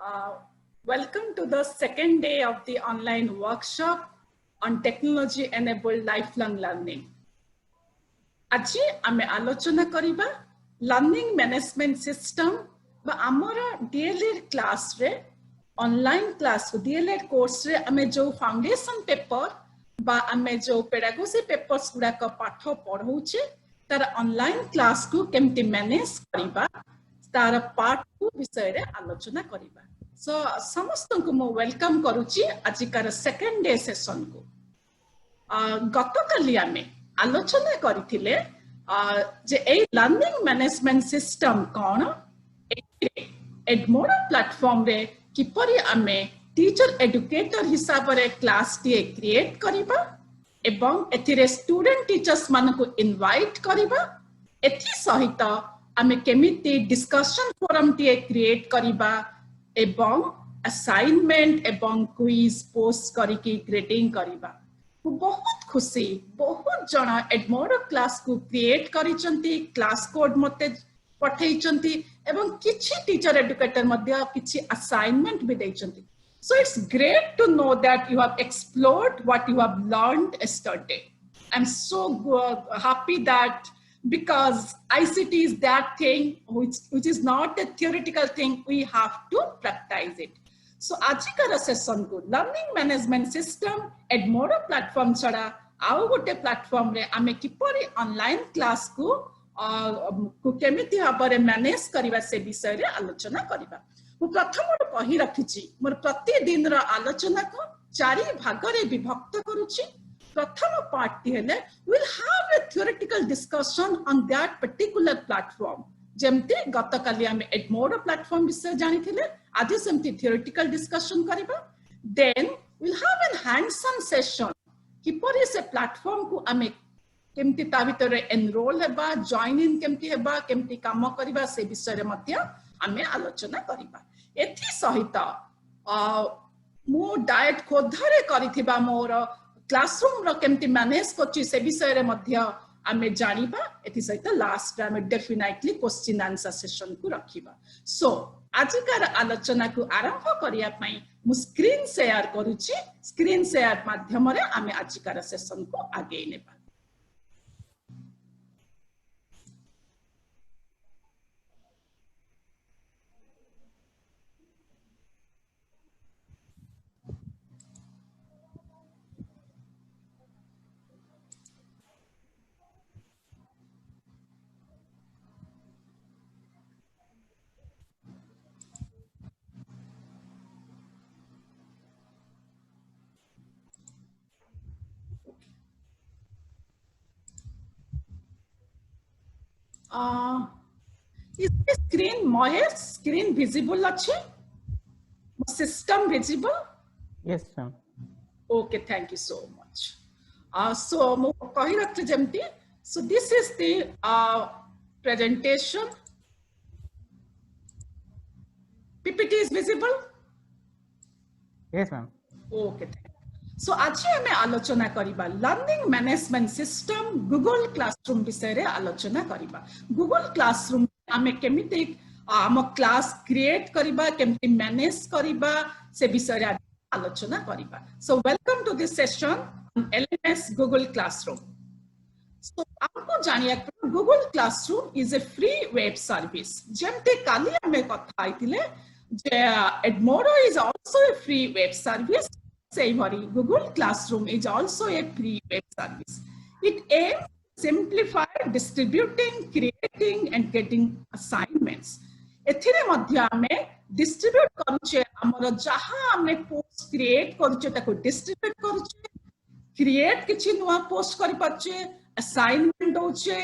Welcome to the second day of the online workshop on technology-enabled lifelong learning. आज आमे आलोचना करिबा learning management system बा आमरा डीएलएड क्लास रे ऑनलाइन क्लास डीएलएड कोर्स रे आमे जो फाउंडेशन पेपर बा आमे जो पेडागोजी पेपर्स गुडा का पाठ पढौचे तार ऑनलाइन क्लास को केमति मैनेज करिबा तार पार्ट को विषय रे आलोचना करिबा। सो समस्त को मो वेलकम करूची आजिकार सेकंड डे सेशन को। गतकाली आमे आलोचना करिथिले जे ए लर्निंग मैनेजमेंट सिस्टम कोन एडमोडो प्लेटफॉर्म रे किपरि आमे टीचर एजुकेटर हिसाब रे क्लास टी क्रिएट करिबा एवं एथिरे स्टूडेंट टीचर्स मान को इनवाइट करिबा एथि सहित आमे केमिति डिस्कशन फोरम टी क्रिएट करिबा एवं असाइनमेंट एवं क्विज पोस्ट करिकि ग्रेडिंग करिबा। बहुत खुशी बहुत जन एडमोडो क्लास को क्रिएट करिसंती क्लास कोड मते पठेइसंती एवं किछि टीचर एजुकेटर मध्ये किछि असाइनमेंट भी दैसंती। So it's great to know that you have explored what you have learned yesterday. I'm so happy that because ICT is that thing which is not a theoretical thing, we have to practice it. So आजिकार session को learning management system Edmodo platform छड़ा आउ गोटे platform रे आमे किपरि online class को केमिति भाबरे manage करिबा से विषय रे आलोचना करिबा। मु प्रथम कहि रखिछि मोर प्रतिदिन रो आलोचना को चारि भाग रे विभक्त करूछि। प्रथम पार्ट टी हेले will have a theoretical discussion on that particular platform. जेमति गतकाली आमे एडमोडो प्लेटफॉर्म विषय जानिथिले आज सेमति थियोरेटिकल डिस्कशन करिबा। Then will have an hands on session किपरि से प्लेटफॉर्म को आमे केमति ता भितर एनरोल हेबा जॉइन इन केमति हेबा केमति काम करिबा से विषय रे मध्य आमे आलोचना करिबा। एथि सहित मो डायट खोधरे करिथिबा मोर क्लासरूम रो केमति मैनेज करछि से विषय रे मध्य आमे जानिबा। एथि सहित लास्ट आमे डेफिनेटली क्वेश्चन आंसर सेशन को रखिबा। सो आजिकार आलोचना को आरंभ करिया पई मु स्क्रीन शेयर करूछि। स्क्रीन शेयर माध्यम रे आमे आजिकार सेशन को आगे नेबा। Is the screen visible ache? System visible? Yes, ma'am. Okay, thank you so much. So mo kahi rakhte jemti. So this is the presentation. PPT is visible? Yes, ma'am. Okay, thank you. So आज हमें आलोचना करिबा learning management system Google classroom विषय रे आलोचना करिबा। Google classroom आमे केमिति आम क्लास क्रिएट करिबा केमिति मैनेज करिबा से विषय रे आलोचना करिबा। So welcome to this session on LMS Google classroom. So आपको जानिया Google classroom is a free web service. जेमते काली हमें कथा आइतिले जे Edmodo is also a free web service. Google Classroom is also a free web service. It aims to simplify distributing, creating, and getting assignments. एथिरे मध्य हमें distribute करूचे हमर जहां हमें post create करूचे ताको distribute करूचे, create किछि नुवा post करि पाछे, assignment दोचे,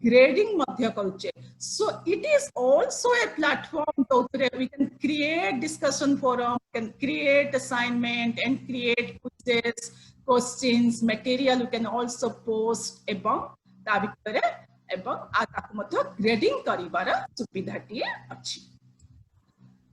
grading मध्य करूचे. So it is also a platform where we can create discussion forum, can create assignment and create quizzes, questions, material you can also post एवं ता भितरे एवं आताको मध्य grading करिबार सुविधाटी अछि।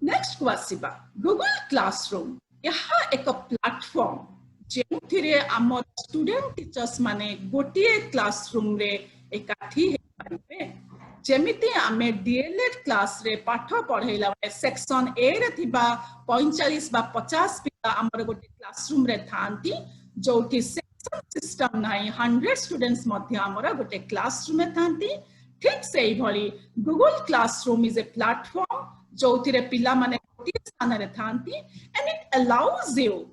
नेक्स्ट को आसीबा गूगल क्लासरूम। यहा एक प्लेटफॉर्म जेथिरे हमर स्टूडेंट टीचर्स माने गोटिए क्लासरूम रे एकाठी हे पारिबे जेमिति आमे डीएलएड क्लास रे पाठ पढ़ेला सेक्शन ए रे थिबा 45 बा 50 पिला हमर गोटे क्लासरूम रे थांती जोठी सेक्शन सिस्टम नाही 100 स्टूडेंट्स मध्ये हमर गोटे क्लासरूम रे थांती ठीक सेही भली Google classroom is a platform जोठी रे पिला माने गोटे स्थान रे थांती and it allows you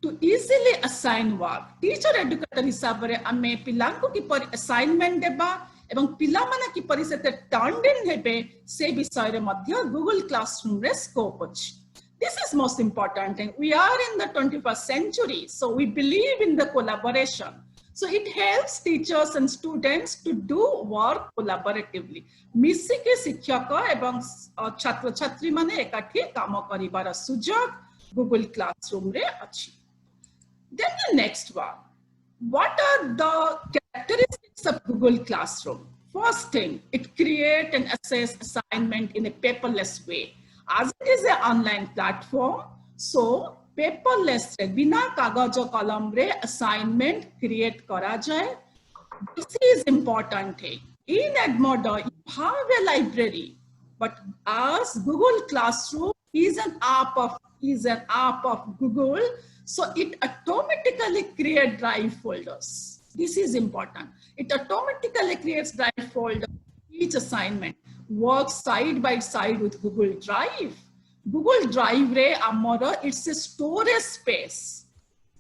to easily assign work. Teacher educator हिसाब रे आमे पिलांको की पर assignment देबा एवं पिला माने की पर से turned in हेबे से विषय रे मध्य Google Classroom रे scope अछि. This is most important thing. We are in the 21st century, so we believe in the collaboration. So it helps teachers and students to do work collaboratively. मिसी के शिक्षक एवं छात्र छात्री माने एकाठी काम करिबार सुजोग Google Classroom रे अछि. Then the next one, what are the characteristics of Google Classroom? First thing, it create and assess assignment in a paperless way. As it is an online platform, so paperless re bina kagaj kalam re assignment create kara jaye. This is important thing. In Edmodo, you have a library, but as Google Classroom is an app of Google, so it automatically creates drive folders. This is important. It automatically creates drive folders. Each assignment works side by side with Google Drive. Google Drive re amara it's a storage space.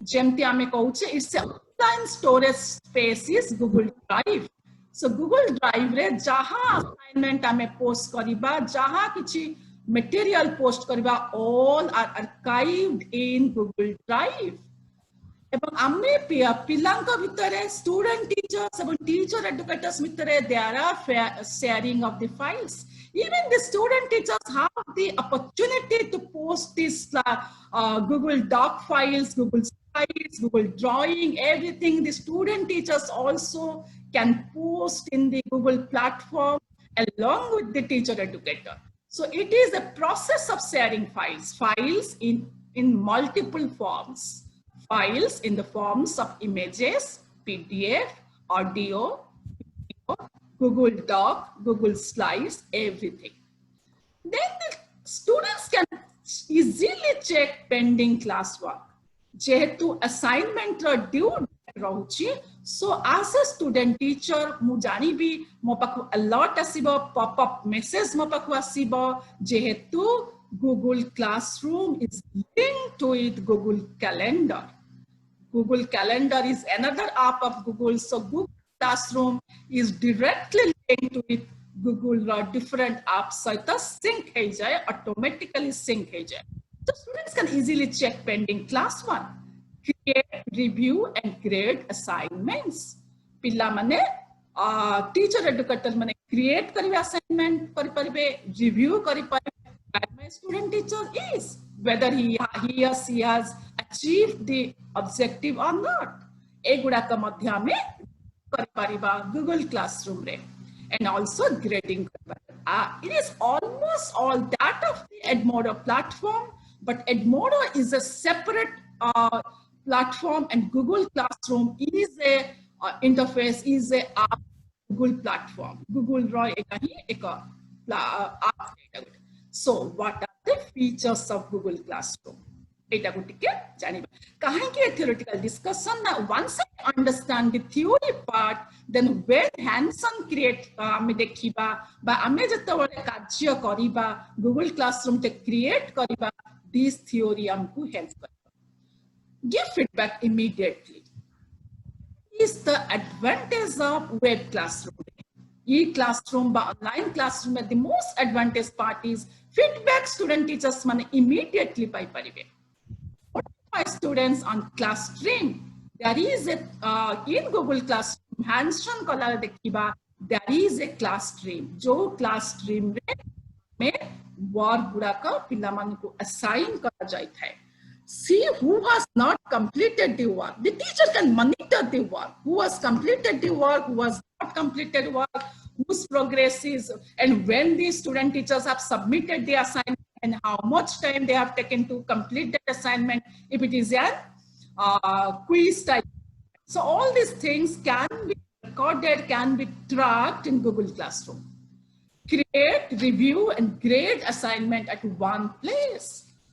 Jemti ame kauche it's a online storage space is Google Drive. So Google Drive re jaha assignment ame post kariba, jaha kichi material post kariba, all are archived in Google Drive. एवं आमे पिलांका भितरे student teachers एवं teacher educators भितरे there are sharing of the files. Even the student teachers have the opportunity to post this Google Doc files, Google Slides, Google Drawing, everything. The student teachers also can post in the Google platform along with the teacher educator. So it is a process of sharing files in multiple forms. Files in the forms of images, PDF, audio, video, Google Doc, Google Slides, everything. Then the students can easily check pending classwork. जेहेतु assignment due रहुची, so as a student teacher मु जानी भी मो पाखु alert आसीबो, pop-up message मो पाखु आसीबो, जेहेतु Google Classroom is linked to it Google Calendar. Google Calendar is another app of Google, so Google Classroom is directly linked to it Google different apps. So it sync hai jaye, automatically sync hai jaye. So students can easily check pending class one, create, review and grade assignments. Pilla mane teacher educator mane create karibe assignment kari paribe, review kari paribe where my student teacher is, whether he or she has achieved the objective or not. Egudaka madhya me kari pariba Google Classroom re, and also grading. It is almost all that of the Edmodo platform, but Edmodo is a separate platform, and Google Classroom is a interface, is a Google platform. Google Roy eka app. So what are the features of Google Classroom? Eta ko tike janiba. Kahanki a theoretical discussion na once I understand the theory part, then when hands-on create ame dekhiba ba ame jetobale kajya kariba Google Classroom te create kariba, this theory amku help kariba. Give feedback immediately. Is the advantage of web classroom? E-classroom ba online classroom, the most advantage part is feedback student teachers mane immediately pai paribe. My students on class stream, there is a in Google Classroom hands-on kala dekhiba, there is a class stream. Jo class stream re me work gudaka pilamanku assign kara jaithay. See who has not completed the work. The teacher can monitor the work. Who has completed the work, who has not completed work, whose progress is, and when the student teachers have submitted the assignment and how much time they have taken to complete that assignment, if it is a quiz type. So all these things can be recorded, can be tracked in Google Classroom. create, review, and grade assignment at one place.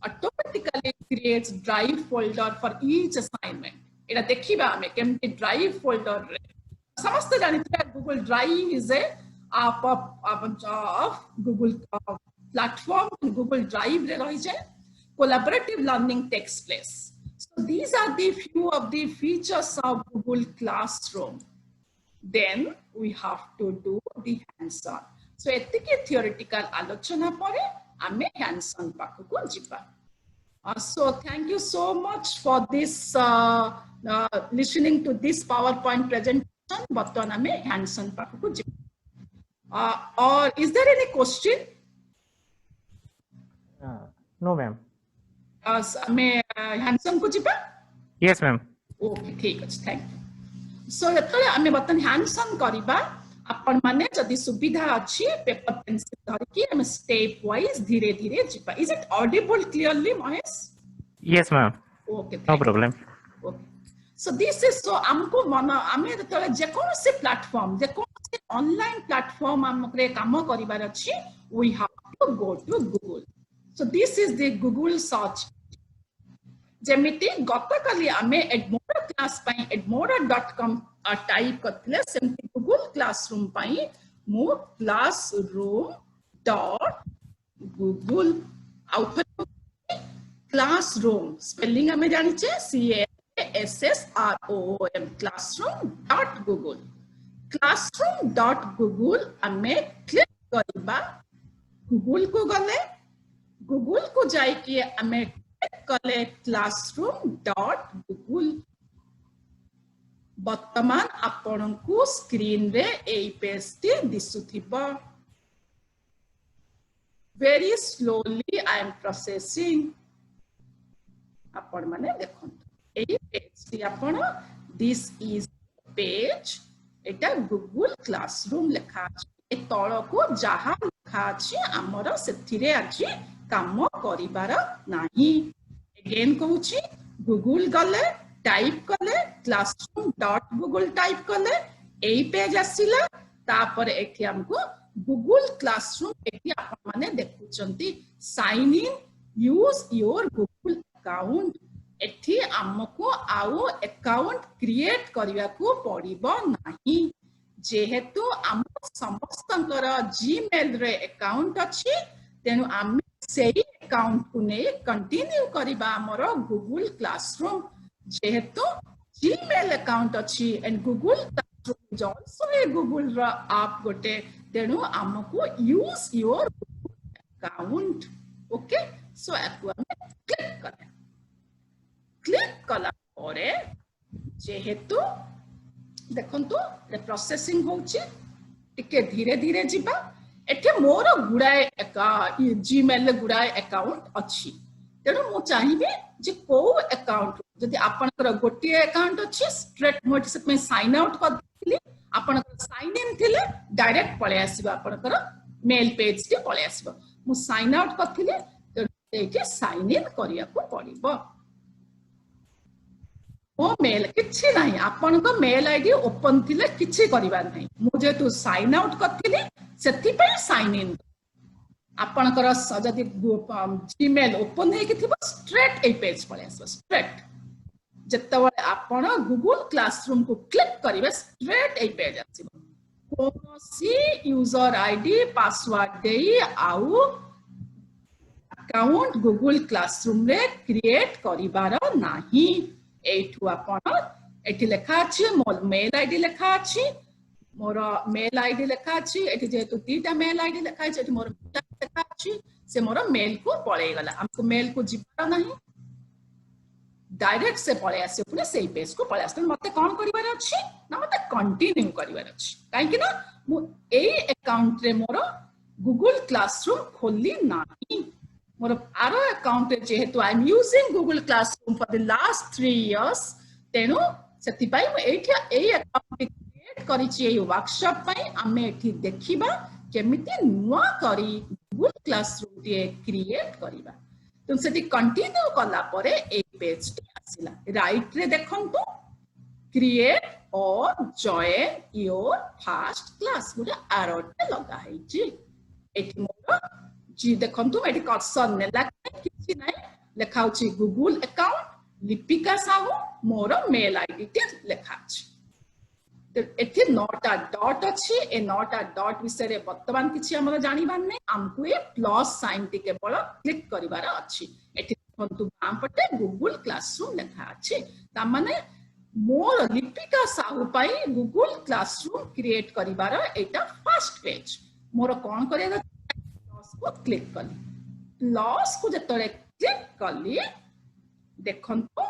Automatically creates drive folder for each assignment. এটা দেখিবা আমি কেমতি drive folder রে समस्त জানিଥିବା Google Drive is a app of Google platform. Google Drive रे रही जाए collaborative learning takes place. So these are the few of the features of Google Classroom. Then we have to do the hands-on. So एतिके theoretical आलोचना परे आमे hands-on पाखको जिबा. So thank you so much for this listening to this PowerPoint presentation. बर्तमान आमे hands-on पाखको जिबा. Or is there any question? No, ma'am. आमे hands-on को जिबा. Yes, ma'am. Okay, ठीक अछि. Thank you. So ଯେତେବେଳେ ଆମେ ବର୍ତ୍ତମାନ hands-on କରିବା आपण माने जदि सुविधा अछि पेपर पेंसिल धरकी हम स्टेप वाइज धीरे धीरे जिबा. Is it audible clearly, Mahesh? Yes, ma'am. Okay, No problem. Okay. So this is so हमको मन आमे जेतेବେଳେ जे कोनसे प्लेटफॉर्म जे कोनसे ऑनलाइन प्लेटफॉर्म हमकरे काम करिबार अछि we have to go to Google. So this is the Google search. जेमिति गतकाली आमे एडमोरा class पाई edmora.com type करथिले सेमति Google Classroom पाई मो classroom.google output classroom spelling हमें जानि छे CASSROOM classroom.google classroom.google हमें क्लिक करबा. Google को गले Google को जाई कि हमें कले classroom.google. वर्तमान आपण को स्क्रीन रे ए पेज टी दिसुथिबा. Very slowly I am processing. आपण माने देखंतु ए पेज टी आपण this is page Etah Google Classroom लेखा अछि. ए तळ को जहा लेखा अछि हमर सेथिरे अछि काम करिबार नाही. Again कहूची Google गले टाइप कले classroom.google टाइप कले ए पेज आसिला. तापर एठी हमको Google Classroom एठी आपण माने देखुचंती sign in use your Google account. एठी हमको आउ अकाउंट क्रिएट करिया को पड़िबो नाही. जेहेतु हम समस्तंकर जीमेल रे अकाउंट अछि तेनु हम सेही अकाउंट को ने कंटिन्यू करिबा हमर Google Classroom. जेहेतु जीमेल अकाउंट अछि and Google Classroom is also A Google रा आप गोटे तेनु हमको use your account. Okay so आपको हम क्लिक करे. क्लिक कला परे जेहेतु देखंतु रे प्रोसेसिंग होछि टिके धीरे धीरे जिबा. एठे मोर गुडाए जीमेल गुडाए अकाउंट अछि तेनु मु चाहिबे जे को अकाउंट जदि आपनकर गोटे अकाउंट अछि स्ट्रेट मोट से में साइन आउट कर दिली आपनकर साइन इन थिले डायरेक्ट पळे आसीबा आपनकर मेल पेज के पळे आसीबा. मु साइन आउट करथिले तेनु एके साइन इन करिया को पड़िबो. मो मेल किछि नाही आपनको मेल आईडी ओपन थिले किछि करिबा नाही. मु जेतु साइन आउट करथिले सेति पे साइन इन आपनकर जदि जीमेल ओपन हे कि थिबो स्ट्रेट ए पेज पळे आसीबो. स्ट्रेट जेतबळे आपण Google Classroom को क्लिक करिवे स्ट्रेट ए पेज आसीबो. कोनोसी यूजर आईडी पासवर्ड देई आउ अकाउंट Google Classroom रे क्रिएट करिबार नाही. एठु आपण एठी लेखा अछि मोर मेल आईडी लेखा अछि मोर मेल आईडी लेखा अछि. एठी जेतु तीटा मेल आईडी लेखा अछि एठी मोर लेखा अछि से मोर मेल को पळे गला. हमको मेल को जिबार नाही डायरेक्ट से पळे आसे पुने सेही पेज को पळे आसे. मते कोन करिबार अछि ना मते कंटिन्यू करिबार अछि काहे कि ना मु ए अकाउंट रे मोर Google Classroom खोली नाही. मोर आरो अकाउंट रे जेहेतु I am using Google Classroom for the last 3 years तेनु सेति पाई मु एठी ए अकाउंट क्रिएट करिछि. ए वर्कशॉप पाई आमे एठी देखिबा केमिति नुवा करी Google Classroom टी क्रिएट करिबा. तुम सेति कंटिन्यू कला परे ए पेज टी आसिला. राइट रे देखंतु create or join your first class गुडा एरो टे लगा हैछि. एठी मोर जी देखंतु एठी कर्सर नेला किछि नै लेखा होछि गूगल अकाउंट लिपिका साहू मोर मेल आईडी टे लेखा अछि एठी 9टा डॉट अछि ए 9टा डॉट विषय रे वर्तमान किछि हमरा जानिबार नै हमकु ए प्लस साइन टी केवल क्लिक करिवार अछि एठी देखंतु बाम पटे गूगल क्लासरूम लेखा अछि ता माने मोर लिपिका साहू पाई गूगल क्लासरूम क्रिएट करिवार एटा फर्स्ट पेज मोर कोन करेगा प्लस को क्लिक कली प्लस को जतरे क्लिक कली देखंतु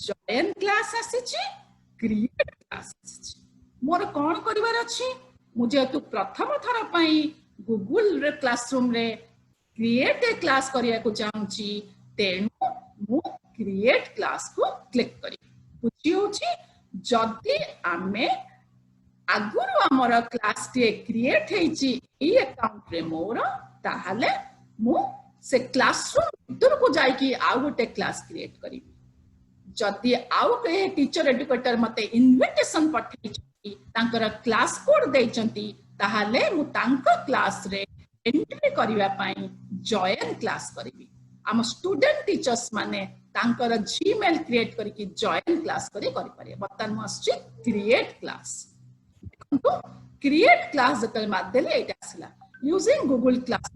जॉइन क्लास आसीची क्रिएट क्लास आसीची मोर कोन करिवार अछि मुझे तो प्रथम थर पाई गूगल रे क्लासरूम रे क्रिएट ए क्लास करिया को चाहूची तेनु मु क्रिएट क्लास को क्लिक करी बुझी होची जदी आमे आगुरु हमर क्लास टे क्रिएट हेची ई अकाउंट रे मोर ताहाले मु से क्लासरूम भीतर को जाई कि आउ गोटे क्लास क्रिएट करी जदी आउ के टीचर एडुकेटर मते इनविटेशन पठेई तांकर क्लास कोड देचंती ताहाले मु तांको क्लास रे एंट्री करिवा पाई जॉइन क्लास करिवि आम स्टूडेंट टीचर्स माने तांकर जीमेल क्रिएट करी कि जॉइन क्लास करी पारे बर्तमान मु आछि क्रिएट क्लास तो क्रिएट क्लास जतल माध्यले एटा आसला using Google class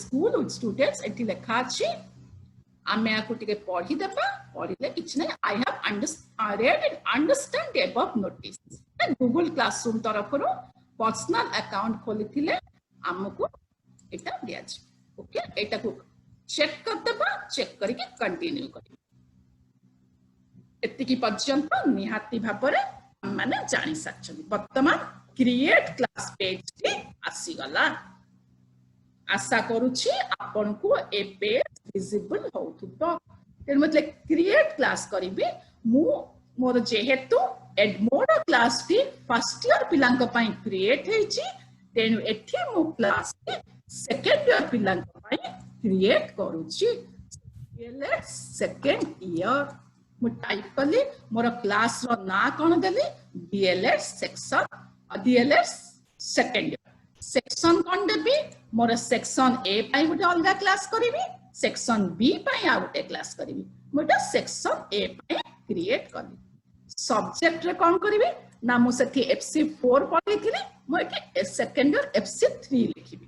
school with students eighty लेखा अछि आमे आकु टिके पढी देबा पढिले किछ नै I have read and understand the above notice Google classroom तरफरो पर्सनल अकाउंट खोलिथिले हमकु एटा दिया छै ओके एटा को चेक कर देबा चेक करके कंटिन्यू करी एतिकी पर्यंत निहाती भाबरे माने जानि साचनी वर्तमान क्रिएट क्लास पेज टी आसी गला आशा करूची आपन को ए पेज विजिबल होथुतो तेन मतलब क्रिएट क्लास करिबे मु मोर जेहेतु एडमोडो क्लास टी फर्स्ट ईयर पिलांक पई क्रिएट हेची तेनु एठी मु क्लास टी सेकंड ईयर पिलांक पई क्रिएट करूची सेकंड ईयर मु टाइप कली मोर क्लास रो ना कोन देली DLS section DLS second year section कोन देबी मोर सेक्शन ए पाई गोटे अलग क्लास करिवि सेक्शन बी पाई आ गोटे क्लास करिवि मोटा सेक्शन ए पाई क्रिएट कली सब्जेक्ट रे कोन करिवि ना मु सेठी FC4 पढिथिले मु एठी सेकंड ईयर FC3 लिखिबि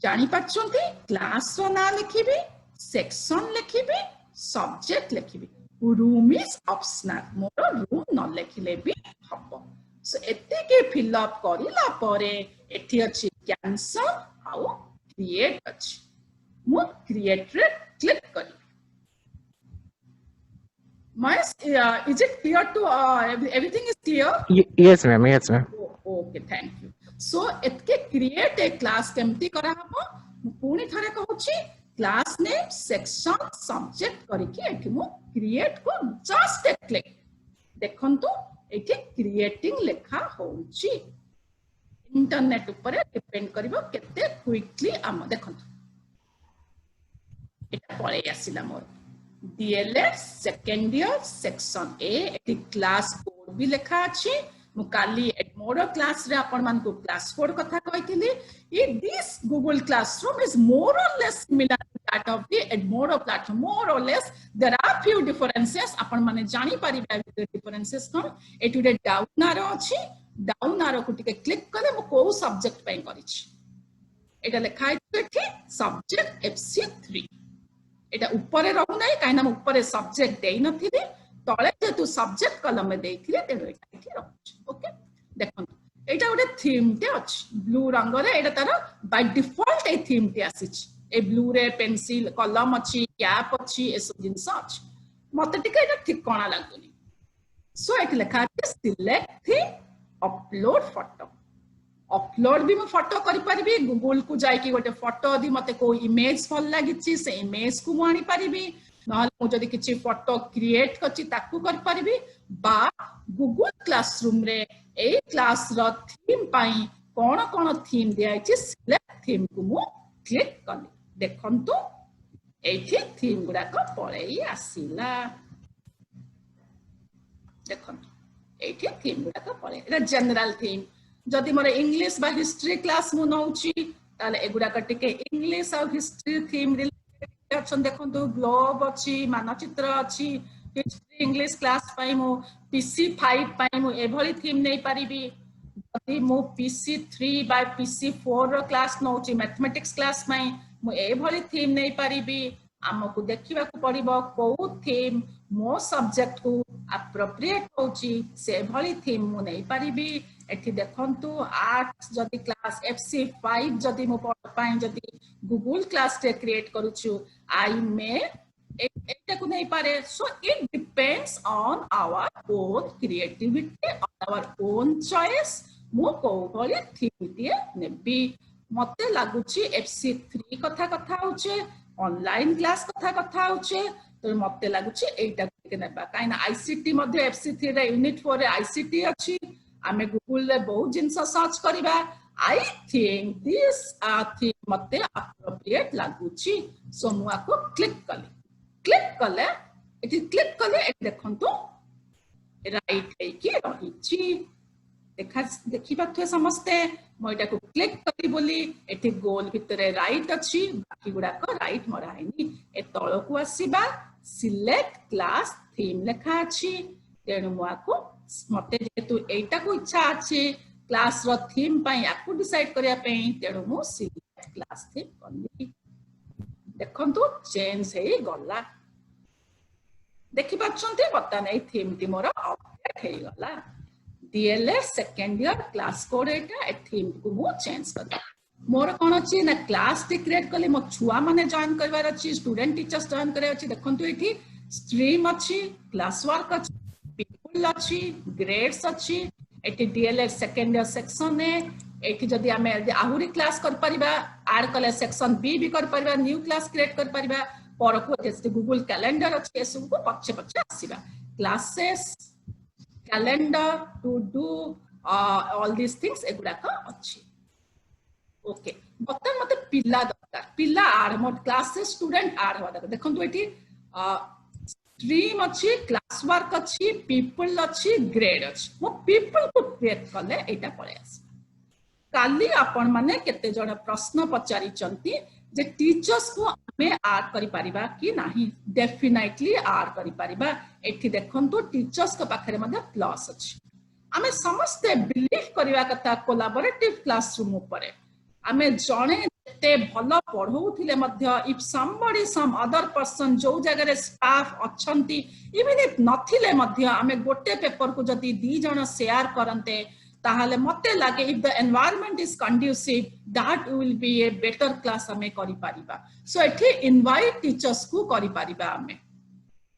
जानि पाछंती क्लास रो ना लिखिबि सेक्शन लिखिबि सब्जेक्ट लिखिबि रूम इज ऑप्शनल मोर रूम न लिखिले भी हबो सो एते के फिल अप करिला परे एठी अछि कैंसल आउ क्रिएट अछि मु क्रिएट रे क्लिक करी is it clear to everything is clear Yes ma'am, yes ma'am. Okay, thank you. So etke create a class केमती करा हबो पुनी थरे कहूची क्लास नेम सेक्शन सब्जेक्ट करके एठी मु क्रिएट को जस्ट ए क्लिक देखंतु एठी क्रिएटिंग लेखा होउची इंटरनेट ऊपर डिपेंड करिवो केते क्विकली हम देखंतु एटा पळे आसिला मोर DLS second year section A एटी क्लास कोड भी लेखा अछि मु काली एडमोडो क्लास रे आपण मान को क्लास कोड कथा कहिथिली this Google classroom is more or less similar to that of the Edmodo platform more or less there are few differences आपण माने जानि परिबा डिफरेंसेस कोन एटुडे डाउन आरो अछि डाउन आरो को टिके क्लिक करे मु को सब्जेक्ट पे करिछि एटा लेखा अछि सब्जेक्ट FC3 एटा ऊपर रहु नै काइना ऊपर सब्जेक्ट देई नथिली तळे जेतु सब्जेक्ट कलम में देइथिले तेनो एटा एठी रहउछि ओके देखन एटा गोटे थीम ते अछि ब्लू रंग रे एटा तार बाय डिफॉल्ट ए थीम ते आसीछि ए ब्लू रे पेंसिल कलम अछि कैप अछि ए सब जिंस अछि मते टिके एटा ठीक कोना लागुनी सो एठी लेखा अछि select theme upload photo upload भी मैं फोटो करि परबी गूगल को जाय कि गोटे फोटो दी मते को इमेज फल लागिछि से इमेज को मानी परबी नहले मु जदी किछि फोटो क्रिएट करछि ताकू कर परबी बा गूगल क्लासरूम रे ए क्लास रो थीम पाई कोन कोन थीम दिया छि सिलेक्ट थीम को मु क्लिक करली देखंतु एठी थीम गुडा को पळेई आसीला देखंतु एठी थीम गुडा को पळे एटा जनरल थीम जदि मोर इंग्लिश बा हिस्ट्री क्लास मु नउची ताले एगुडा कटिके इंग्लिश और हिस्ट्री थीम रिलेटेड ऑप्शन देखंतु ग्लोब अछि मानचित्र अछि हिस्ट्री इंग्लिश क्लास पाई मु पीसी 5 पाई मु एभली थीम नै परिबी जदि मु पीसी 3 बाय पीसी 4 रो क्लास नउची मैथमेटिक्स क्लास पाई मु एभली थीम नै परिबी हमकु देखिबा को पड़िबो को थीम मो सब्जेक्ट को एप्रोप्रिएट होची से भली थीम मु नै परिबी एठी देखंतु आर्ट्स जदि क्लास एफसी 5 जदि मो पाई जदि गूगल क्लास रे क्रिएट करूछु आई मे एटा को नै पारे so it depends on our own creativity on our own choice मु को भली थीम दिए नेबी मते लागुची एफसी 3 कथा होचे ऑनलाइन क्लास कथा होचे तो मते लागुची एटा के नेबा काइना आईसीटी मध्ये एफसी 3 रे यूनिट 4 रे आईसीटी अछि आमे गूगल रे बहुत जिंस सर्च करिबा आई थिंक दिस थीम मते एप्रोप्रिएट लागुची सो मुआ को क्लिक कले एटी क्लिक कले देखंतु राइट है कि रहिची देखि पाथुए समस्ते मोइटा को क्लिक करी बोली एठी गोल भितरे राइट अछि बाकी गुडा को राइट मरा हैनी ए तळ को आसीबा सिलेक्ट क्लास थीम लेखा अछि तेनु मुआ को मते जेतु एटा को इच्छा अछि क्लास रो थीम पई आकु डिसाइड करिया पई तेनु मु सिलेक्ट क्लास थीम करली देखंतु चेंज हे गला देखि पाछंते बता नै थीम ती मोर अपडेट हे गला DLS second year class code एटा ए थीम को मु चेंज कर मोर कोन अछि ना क्लास टी क्रिएट करले मो छुआ माने जॉइन करबार अछि स्टूडेंट टीचर्स जॉइन करे अछि देखंतु एठी स्ट्रीम अछि क्लास वर्क अछि पीपल अछि ग्रेड्स अछि एठी DLS सेकेंड ईयर सेक्शन है एठी जदी हमें आहुरी क्लास कर परिबा ऐड कले सेक्शन बी भी कर परिबा न्यू क्लास क्रिएट कर परिबा पर को जैसे गूगल कैलेंडर अछि सब को पछे आसीबा classes calendar to do all these things एगुडा का अछि ओके बतन मते पिल्ला दरकार पिल्ला आर मोड क्लास से स्टूडेंट आर होदा देखंतु एठी स्ट्रीम अछि क्लास वर्क अछि पीपल अछि ग्रेड अछि मो पीपल को क्रिएट करले एटा पळे आसी काली आपण माने केते जण प्रश्न पचारि चंती जे टीचर्स को हमें आड करि परिबा कि नाही डेफिनेटली आड करि परिबा एठी देखंतु टीचर्स को पाखरे मध्ये प्लस अछि हमें समस्ते बिलीव करिवा कथा कोलैबोरेटिव क्लासरूम ऊपर हमें जणे ते भलो पढौथिले मध्ये if somebody some other person जो जगह स्टाफ अछंती इवन इफ नथिले मध्ये हमें गोटे पेपर को जदी दी जण शेयर करंते ताहले मते लागे if the environment is conducive that will be a better class हमें करि परिबा so एठी invite teachers को करि परिबा हमें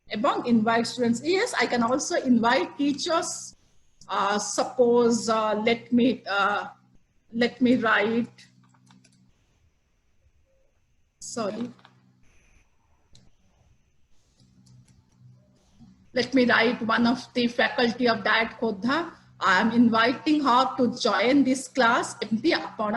एवं invite students yes I can also invite teachers suppose let me write sorry let me write one of the faculty of that Khodha I am inviting her to join this class एमती आपण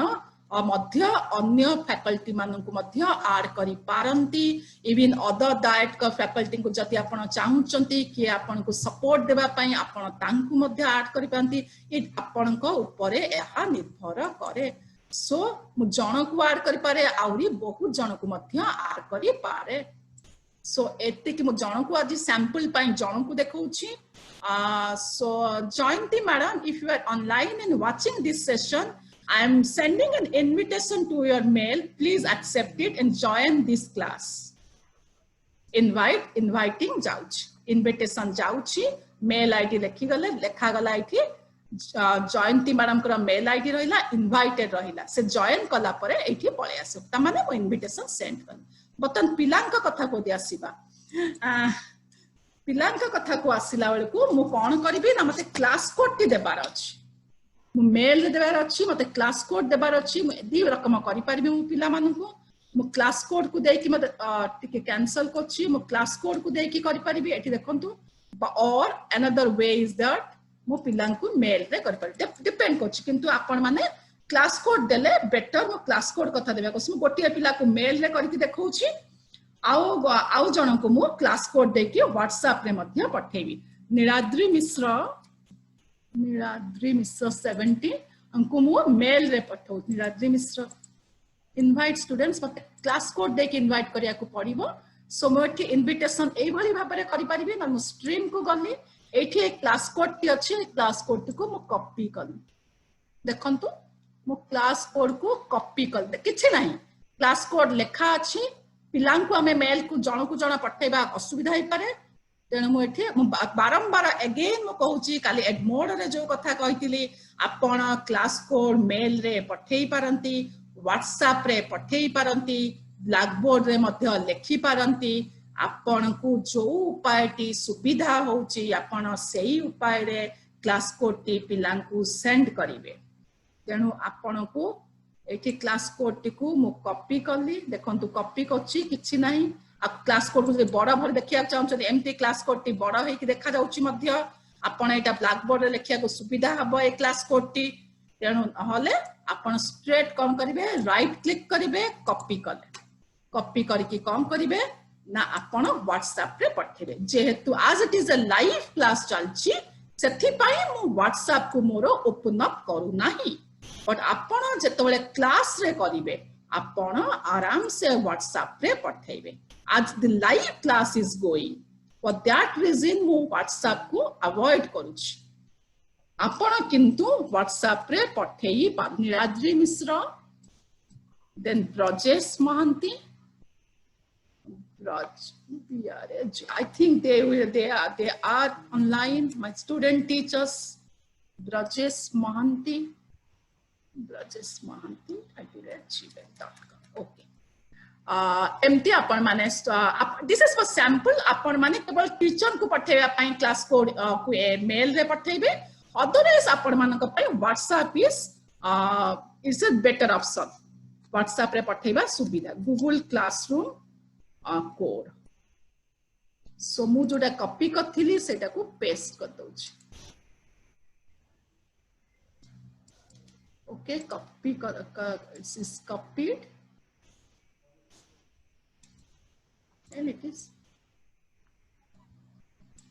मध्य अन्य faculty मानन को मध्य add करि पारंती even other that का faculty को जति आपण चाहुचंती कि आपण को सपोर्ट देबा पई आपण तांकु मध्य ऐड करि पांती इ आपण को ऊपर एहा निर्भर करे सो मु जण को ऐड करि पारे आउरी बहुत जण को मध्य ऐड करि पारे सो एते कि मु जण को आज सैंपल पई जण को देखौची so Jayanti madam if you are online and watching this session I am sending an invitation to your mail please accept it and join this class inviting जाउची invitation जाउची mail id लेखि गले लेखा गला इथि जयंती madam को mail ID रहिला invited रहिला से join कला परे एठी पळे आसे त माने मो इनविटेशन सेंड कर बतन पिलांका कथा को दियासीबा पिलांका कथा को आसिला बेल को मु कोन करबी ना मते क्लास कोड टी देबार अछि मु मेल देबार अछि मते क्लास कोड देबार अछि मु दी रकम करि परबी मु पिला मानु को मु क्लास कोड को देकी मते टिके कैंसिल करछि मु क्लास कोड को देकी करि परबी एठी देखंतु और अनदर वे इज दैट मु पिलां को मेल रे कर परबी डिपेंड करछि किंतु आपण माने क्लास कोड देले बेटर मु क्लास कोड कथा देबा को मु गोटिया पिला को मेल रे करके देखौछि आउ जन को मु क्लास कोड देकी WhatsApp रे मध्य पठेबी निराद्री मिश्र 70 हमको मु मेल रे पठौ निराद्री मिश्र इनवाइट स्टूडेंट्स मते क्लास कोड दे के इनवाइट करिया को पड़िबो सो मो एठी इनविटेशन एई भली भाबरे करि परिबे न मु स्ट्रीम को गली एठी एक क्लास कोड टी अछि क्लास कोड को मु कॉपी कली देखंतु मु क्लास कोड को कॉपी कर दे किछि नाही क्लास कोड लेखा अछि पिलां को हमें मेल को जण पठेबा असुविधा हे पारे तेणु मु एठी बारंबार अगेन मु कहूची काली एडमोड रे जो कथा कहितली आपण क्लास कोड मेल रे पठेई पारंती व्हाट्सएप रे पठेई पारंती ब्लैक बोर्ड रे मध्य लेखि पारंती आपण को जो उपाय टी सुविधा होची आपण सेही उपाय रे क्लास कोड टी पिलां को सेंड करिवे तेणु आपण को एठी क्लास कोड टी को मु कॉपी करली देखंतु कॉपी करछि किछि नाही आ क्लास कोड को बड़ा भर देखिया चाहछन एमटी क्लास कोड टी बड़ा होई कि देखा जाउछि मध्य आपण एटा ब्लैक बोर्ड रे लेखिया को सुविधा हबो ए क्लास कोड टी तेणु हले आपण स्ट्रेट कौन करिवे राइट क्लिक करिवे कॉपी करके कौन करिवे ना आपण व्हाट्सएप रे पठेबे जेहेतु आज it is a live class चलछि सेथि पई मु व्हाट्सएप को मोर ओपन अप करू नाही बट आपण जेतबेले क्लास रे करिवे आपण आराम से व्हाट्सएप रे पठेबे आज the live class is going for that reason मु व्हाट्सएप को अवॉइड करूछि आपण किंतु व्हाट्सएप रे पठेई Niradri Mishra then Brajesh Mohanty I think they are online my student teachers Brajesh Mahanti @gmail.com okay एमती आपण माने दिस इज फॉर सैंपल आपण माने केवल टीचर को पठेबा पई क्लास कोड को मेल रे पठेबे अदरवाइज आपण मानक पई WhatsApp is a better option WhatsApp रे पठेबा सुविधा गूगल क्लासरूम कोड सो मु जोटा कॉपी करथिली सेटा को पेस्ट कर दउछि okay copy it's is copied and it is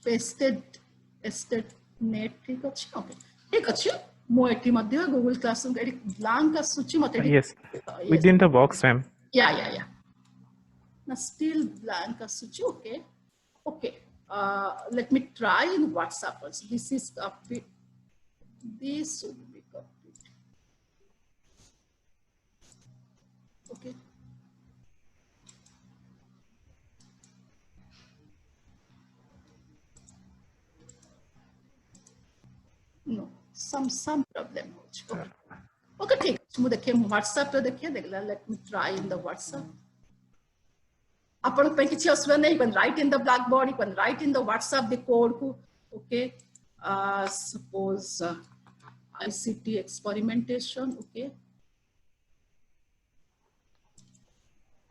pasted net ठीक अछि ओके ठीक अछि मो एठी मध्ये गूगल क्लासरूम एडी ब्लैंक सूची मते Yes. Within the box, ma'am. yeah na still blank सूची okay let me try in WhatsApp also this is copied this should be copied okay no some problem okay ठीक मु देखिए WhatsApp रे देखिए देखला let me try in the WhatsApp अपन पे किछि असुविधा नहीं can write in the blackboard you can write in the WhatsApp the code को okay suppose ICT experimentation okay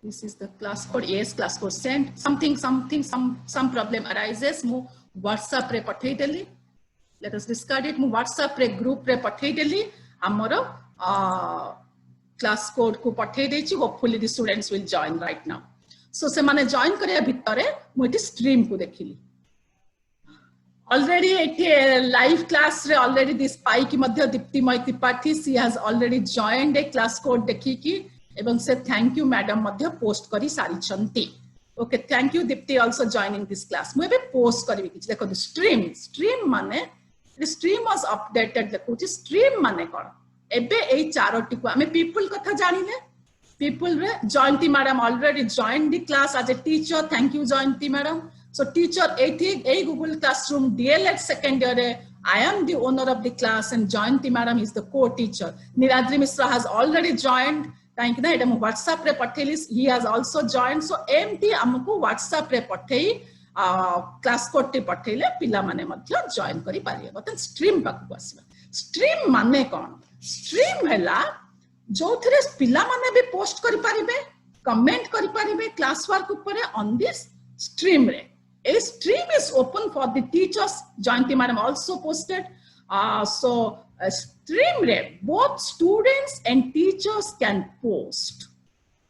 this is the class code yes class code sent some problem arises मु WhatsApp रे पठेई देली let us discard it मु WhatsApp रे group रे पठेई देली हमरो class code को पठेई देछि hopefully the students will join right now so se mane join kariya bhittare mu eti stream को देखिली already एठी live class रे already this spy की मध्य Diptimayee Tripathi she has already joined a class code देखि की एवं से thank you madam Madhya post करी सारी छंती okay thank you Deepti also joining this class मु एबे पोस्ट करबी कि देखो stream माने stream was updated देखो stream माने कोन एबे एई चारोटी को हमें people कथा जानिले people रे Jayanti madam already joined the class as a teacher thank you Jayanti madam so teacher a Google Classroom DLED second year I am the owner of the class and Jayanti madam is the co-teacher Niradri Mishra has already joined thank you na eta WhatsApp रे पठेली he has also joined so एमटी हमको WhatsApp रे पठेई class code टे पठेले पिला माने मध्य join करि पारिए बतन stream पाकु आसीबा stream माने कोन स्ट्रीम हैला जो थरे पिला माने भी पोस्ट करि पारिबे कमेंट करि पारिबे क्लास वर्क ऊपर ऑन दिस stream रे a stream is open for the teachers Jayanti madam also posted so stream रे both students and teachers can post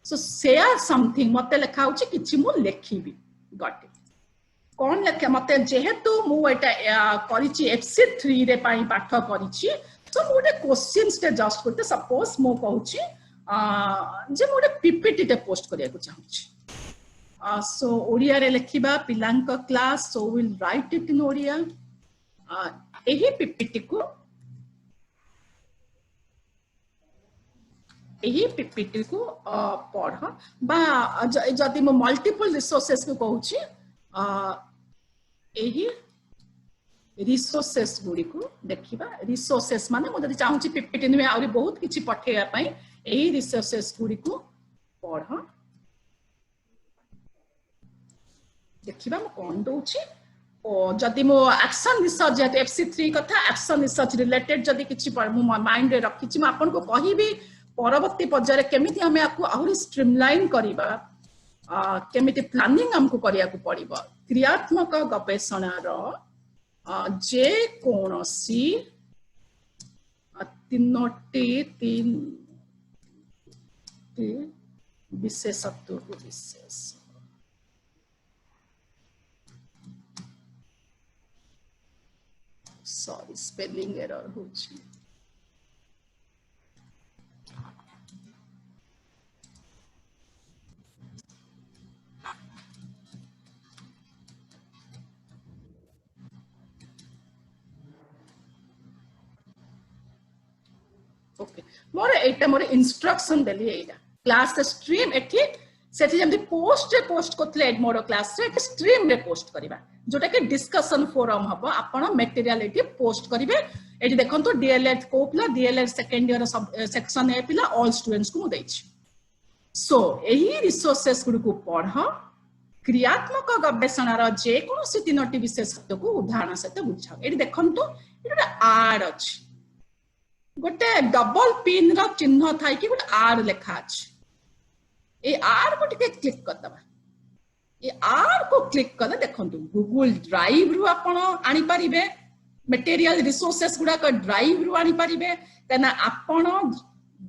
so share something मते लेखा होची किछि मु लेखिबी got it कोन लेखे मते जेहेतु मु एटा करिछि FC3 रे पाई पाठ करिछि सो मोटे क्वेश्चंस ते जस्ट करते सपोज मो कहूची जे मोटे पीपीटी ते पोस्ट करिया को चाहूची सो ओडिया रे लिखिबा पिलांक class so will write it in Odia एही पीपीटी को पढ़ बा जदि मो मल्टीपल रिसोर्सेस को कहूची एही रिसोर्सेस गुडी को देखिबा रिसोर्सेस माने मो जदि चाहूची पीपीटी में आउरी बहुत किछि पठेया पई एही रिसोर्सेस गुडी को पढ़ देखिबा मो कोन दोची ओ जदि मो एक्शन रिसर्च जेते FC3 कथा एक्शन रिसर्च रिलेटेड जदि किछि मो माइंड रे रखिछि म आपन को कहिबी परवर्ती पर्याय केमिति हमें आपको आहुरी स्ट्रीमलाइन करिबा केमिति प्लानिंग हमको करिया को पड़िबो क्रियात्मक गवेषणा रो जे कोनोसी तीन विशेषत्व को विशेष सॉरी स्पेलिंग एरर होची ओके मोर एटा मोर इंस्ट्रक्शन देली एटा क्लास स्ट्रीम एठी सेठी जेमति पोस्ट रे पोस्ट कोथले एडमोड क्लास रे स्ट्रीम रे पोस्ट करिबा जोटा के डिस्कशन फोरम हबो आपण मटेरियल एठी पोस्ट करिवे एठी देखंतो डीएलएड को पिला डीएलएड सेकंड ईयर सेक्शन ए पिला ऑल स्टूडेंट्स को देछि सो एही रिसोर्सेस गुडी को पढ क्रियात्मक गवेषणा रो जे कोनोसी तीनोटी विशेषत्व को उदाहरण सहित बुझाओ एठी देखंतो एटा आर अछि गोटे डबल पिन रो चिन्ह थाई कि गोटे आर लेखा अछि ए आर को टिके क्लिक कर दबा ए आर को क्लिक कले देखंतु गूगल ड्राइव रु आपण आनी परिबे मटेरियल रिसोर्सेस गुडा का ड्राइव रु आनी परिबे कना आपण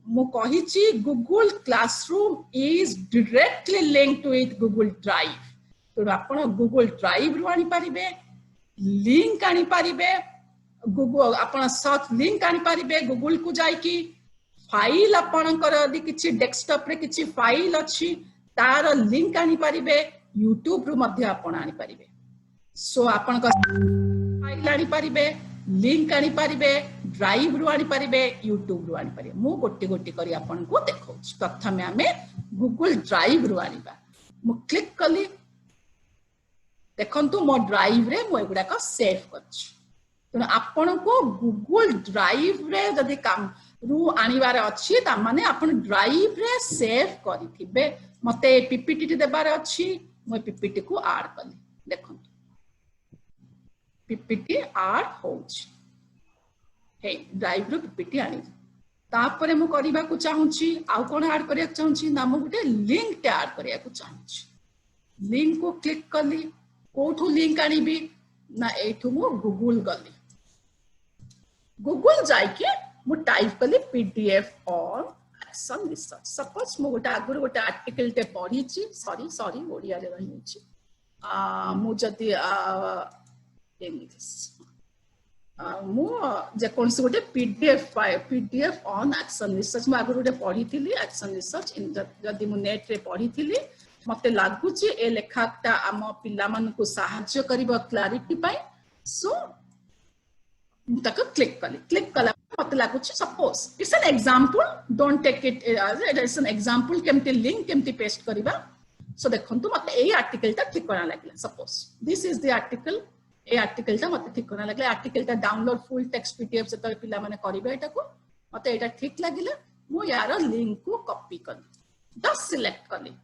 मु कहिची Google classroom is directly linked with Google drive तो आपण गूगल ड्राइव रु आनी परिबे लिंक आनी परिबे गूगल आपण सर्च लिंक आनी परिबे गूगल को जाई की फाइल आपणकर यदि किछि डेस्कटॉप रे किछि फाइल अछि तार लिंक आनी परिबे यूट्यूब रु मध्य आपण आनी परिबे सो आपण का फाइल आनी परिबे लिंक आनी परिबे ड्राइव रु आनी परिबे यूट्यूब रु आनी परिबे मु गोटी गोटी करी आपण को देखौ प्रथम हमें गूगल ड्राइव रु आनीबा मु क्लिक कली देखंतु मो ड्राइव रे मु एगुडा का सेव करछि तो आपण को गूगल ड्राइव रे जदी काम रु आनिबार अछि ता माने आपण ड्राइव रे सेव करिथिबे मते पीपीटी देबार अछि मो पीपीटी को ऐड कली देखो पीपीटी ऐड होछ हे ड्राइव रो पीपीटी आनी तापरे मु करिबा को चाहूची आ कोन ऐड करिया चाहूची ना मु गुटे लिंक ते ऐड करिया को चाहूची लिंक को क्लिक कली कोठू लिंक आनीबी ना एठू मु गूगल गली गूगल जाई के मु टाइप कली PDF on action research suppose मु गोटे आगुर गोटे आर्टिकल ते पढ़ी छी सॉरी ओडिया रे रही छी मु जति इंग्लिश मु जे कोन से गोटे पीडीएफ ऑन एक्शन रिसर्च मु आगुर गोटे पढ़ी थिली एक्शन रिसर्च जदि मु नेट रे पढ़ी थिली मते लागु छी ए लेखाटा आम पिला मन को सहायता करिबो क्लैरिटी पाई सो तक क्लिक कला मत लागु छी suppose it's an example don't take it it's an example केमते लिंक केमते पेस्ट करिबा सो देखंतु मते एई आर्टिकल ता क्लिक करना लागला suppose this is the article a article ता मते ठीक करना लागला आर्टिकल ता डाउनलोड फुल टेक्स्ट पीडीएफ से तो पिला माने करिबा एटा को मते एटा ठीक लागिला मु यार लिंक को कॉपी करली दस सिलेक्ट करली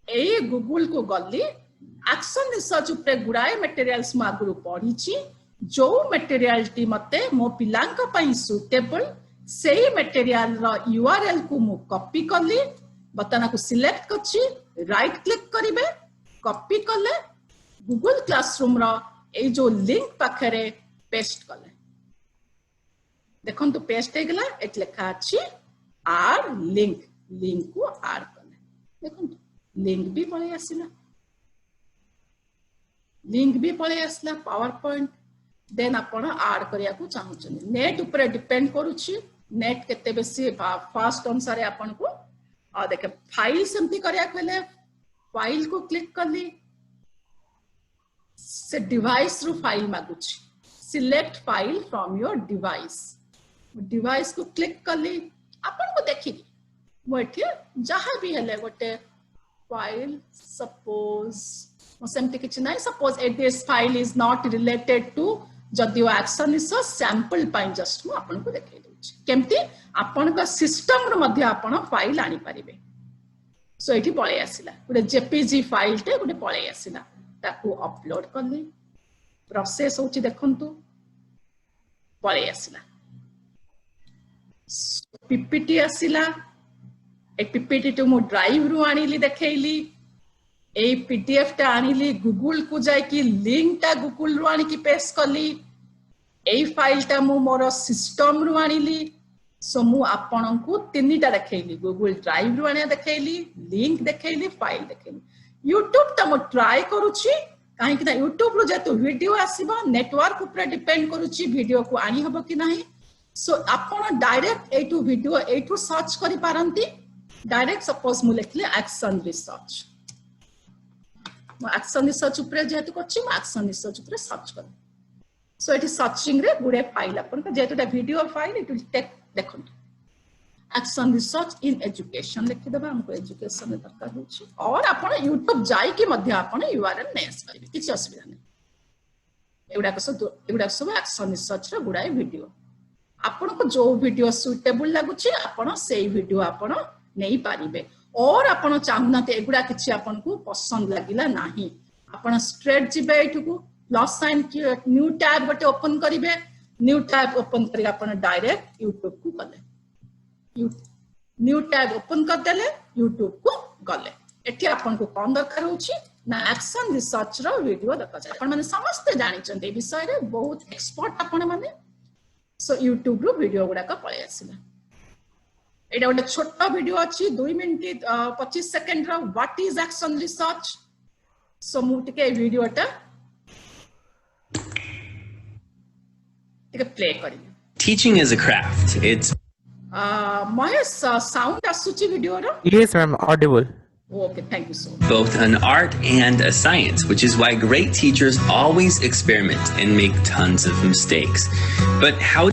ए गूगल को गली एक्शन रिसर्च उपरे गुडाए मटेरियल्स म आगु पढ़ी छी जो मटेरियल टी मते मो पिलांक पई सुटेबल सेही मटेरियल रो यूआरएल को मु कॉपी करली बटन को सिलेक्ट करछि राइट क्लिक करिवे कॉपी करले गूगल क्लासरूम रो ए जो लिंक पाखरे पेस्ट करले देखन तो पेस्ट हे गेला एट लेखा अछि आर लिंक को ऐड करले देखन लिंक भी पळे आसिला पावर पॉइंट देन आपण ऐड करिया को चाहउछन नेट ऊपर डिपेंड करूची नेट केते बेसी फास्ट अनुसार आपण को आ देखे फाइल सेमती करिया कहले फाइल को क्लिक करली से डिवाइस रू फाइल मागुची select file from your device को क्लिक करली आपण को देखिली मोठी जहां भी हेले गोटे फाइल सपोज सेमती किछ नाही suppose this file is not related to जदि एक्शन रिसर्च सैंपल पाई जस्ट मु आपन को देखै दउची केमती आपन का सिस्टम रो मध्ये आपन फाइल आनी परिबे सो एठी पळे आसिला गुटे जेपीजी फाइल टे गुटे पळे आसिला ताकू अपलोड करली प्रोसेस होची देखंतु पळे आसिला पीपीटी आसिला ए पीपीटी टू मु ड्राइव रू आनीली देखैली ए पीडीएफ टा आनीली गूगल को जाय कि लिंक टा गूगल रू आनी कि पेस्ट करली ए फाइल टा मु मोर सिस्टम रू आनीली सो मु आपन को तीनटा देखैली गूगल ड्राइव रू आनी देखैली लिंक देखैली फाइल देखैली यूट्यूब टा मु ट्राई करूची काहे कि ना यूट्यूब रू जेतो वीडियो आसीबा नेटवर्क ऊपर डिपेंड करूची वीडियो को आनी हबो कि नाही सो आपन डायरेक्ट एटू वीडियो एटू सर्च करि पारंती डायरेक्ट सपोज मु लिखले एक्शन रिसर्च एक्शन रिसर्च ऊपर जेतु करछि म एक्शन रिसर्च ऊपर सर्च कर सो एटी सर्चिंग रे गुडे फाइल अपन का जेतुटा video file it will take देखो एक्शन रिसर्च इन एजुकेशन लिखि देबा हमको एजुकेशन में दरकार होछि और अपन YouTube जाई कि मध्य अपन URL नेस करबे किछ असुविधा नै एगुडा सब एक्शन रिसर्च रे गुडाई वीडियो अपन को जो वीडियो सुटेबल लागुछि अपन सेही वीडियो अपन नै पारिबे और आपण चाहना ते एगुडा किछि आपन को पसंद लागिला नाही आपण स्ट्रेट जिबे एठुको प्लस साइन न्यू टैब गोटे ओपन करिवे न्यू टैब ओपन करी आपण डायरेक्ट YouTube को गले न्यू टैब ओपन कर देले YouTube को गले एठी आपन को कोन दरकार होछि ना एक्शन रिसर्च रो वीडियो दरकार छै आपण माने समस्त जानि चंदे विषय रे बहुत एक्सपर्ट आपण माने सो YouTube रो वीडियो गुडा का पळे आसिला एटा गोटे छोटा वीडियो अछि 2 मिनिट 25 सेकंड रो what is action research so मु टिके वीडियोटा टिके प्ले करी Teaching is a craft. It's Mahesh sound आसुची वीडियो रो Yes, ma'am. Audible. Okay thank you so much both an art and a science, which is why great teachers always experiment and make tons of mistakes. But how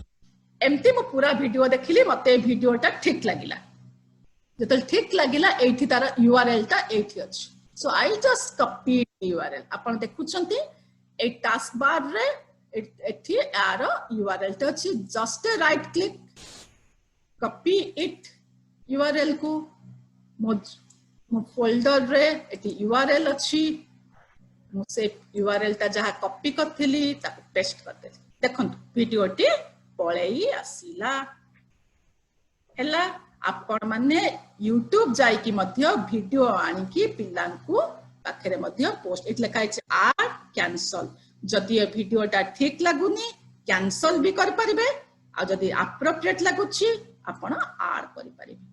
एमती मु पूरा video देखिली मते वीडियोटा ठीक लागिला जतल ठीक लागिला एठी तार URL टा एठी अछि सो आई जस्ट कॉपी URL आपण देखुछंती ए टास्क बार रे एठी यार URL टा अछि just right click copy it URL को मो फोल्डर रे एठी URL अछि मु से URL ता जहा कॉपी करथिली ता पेस्ट कर देली देखंतु वीडियोटी पळेई आसीला हैला आपण माने YouTube जाई कि मध्य वीडियो आनी कि पिलान को पाखरे मध्य पोस्ट इट लिखा छै आर कैंसल जदि ए वीडियोटा ठीक लागुनी कैंसल भी कर परिबे आ जदि एप्रोप्रिएट लागुची आपण आर करि परिबे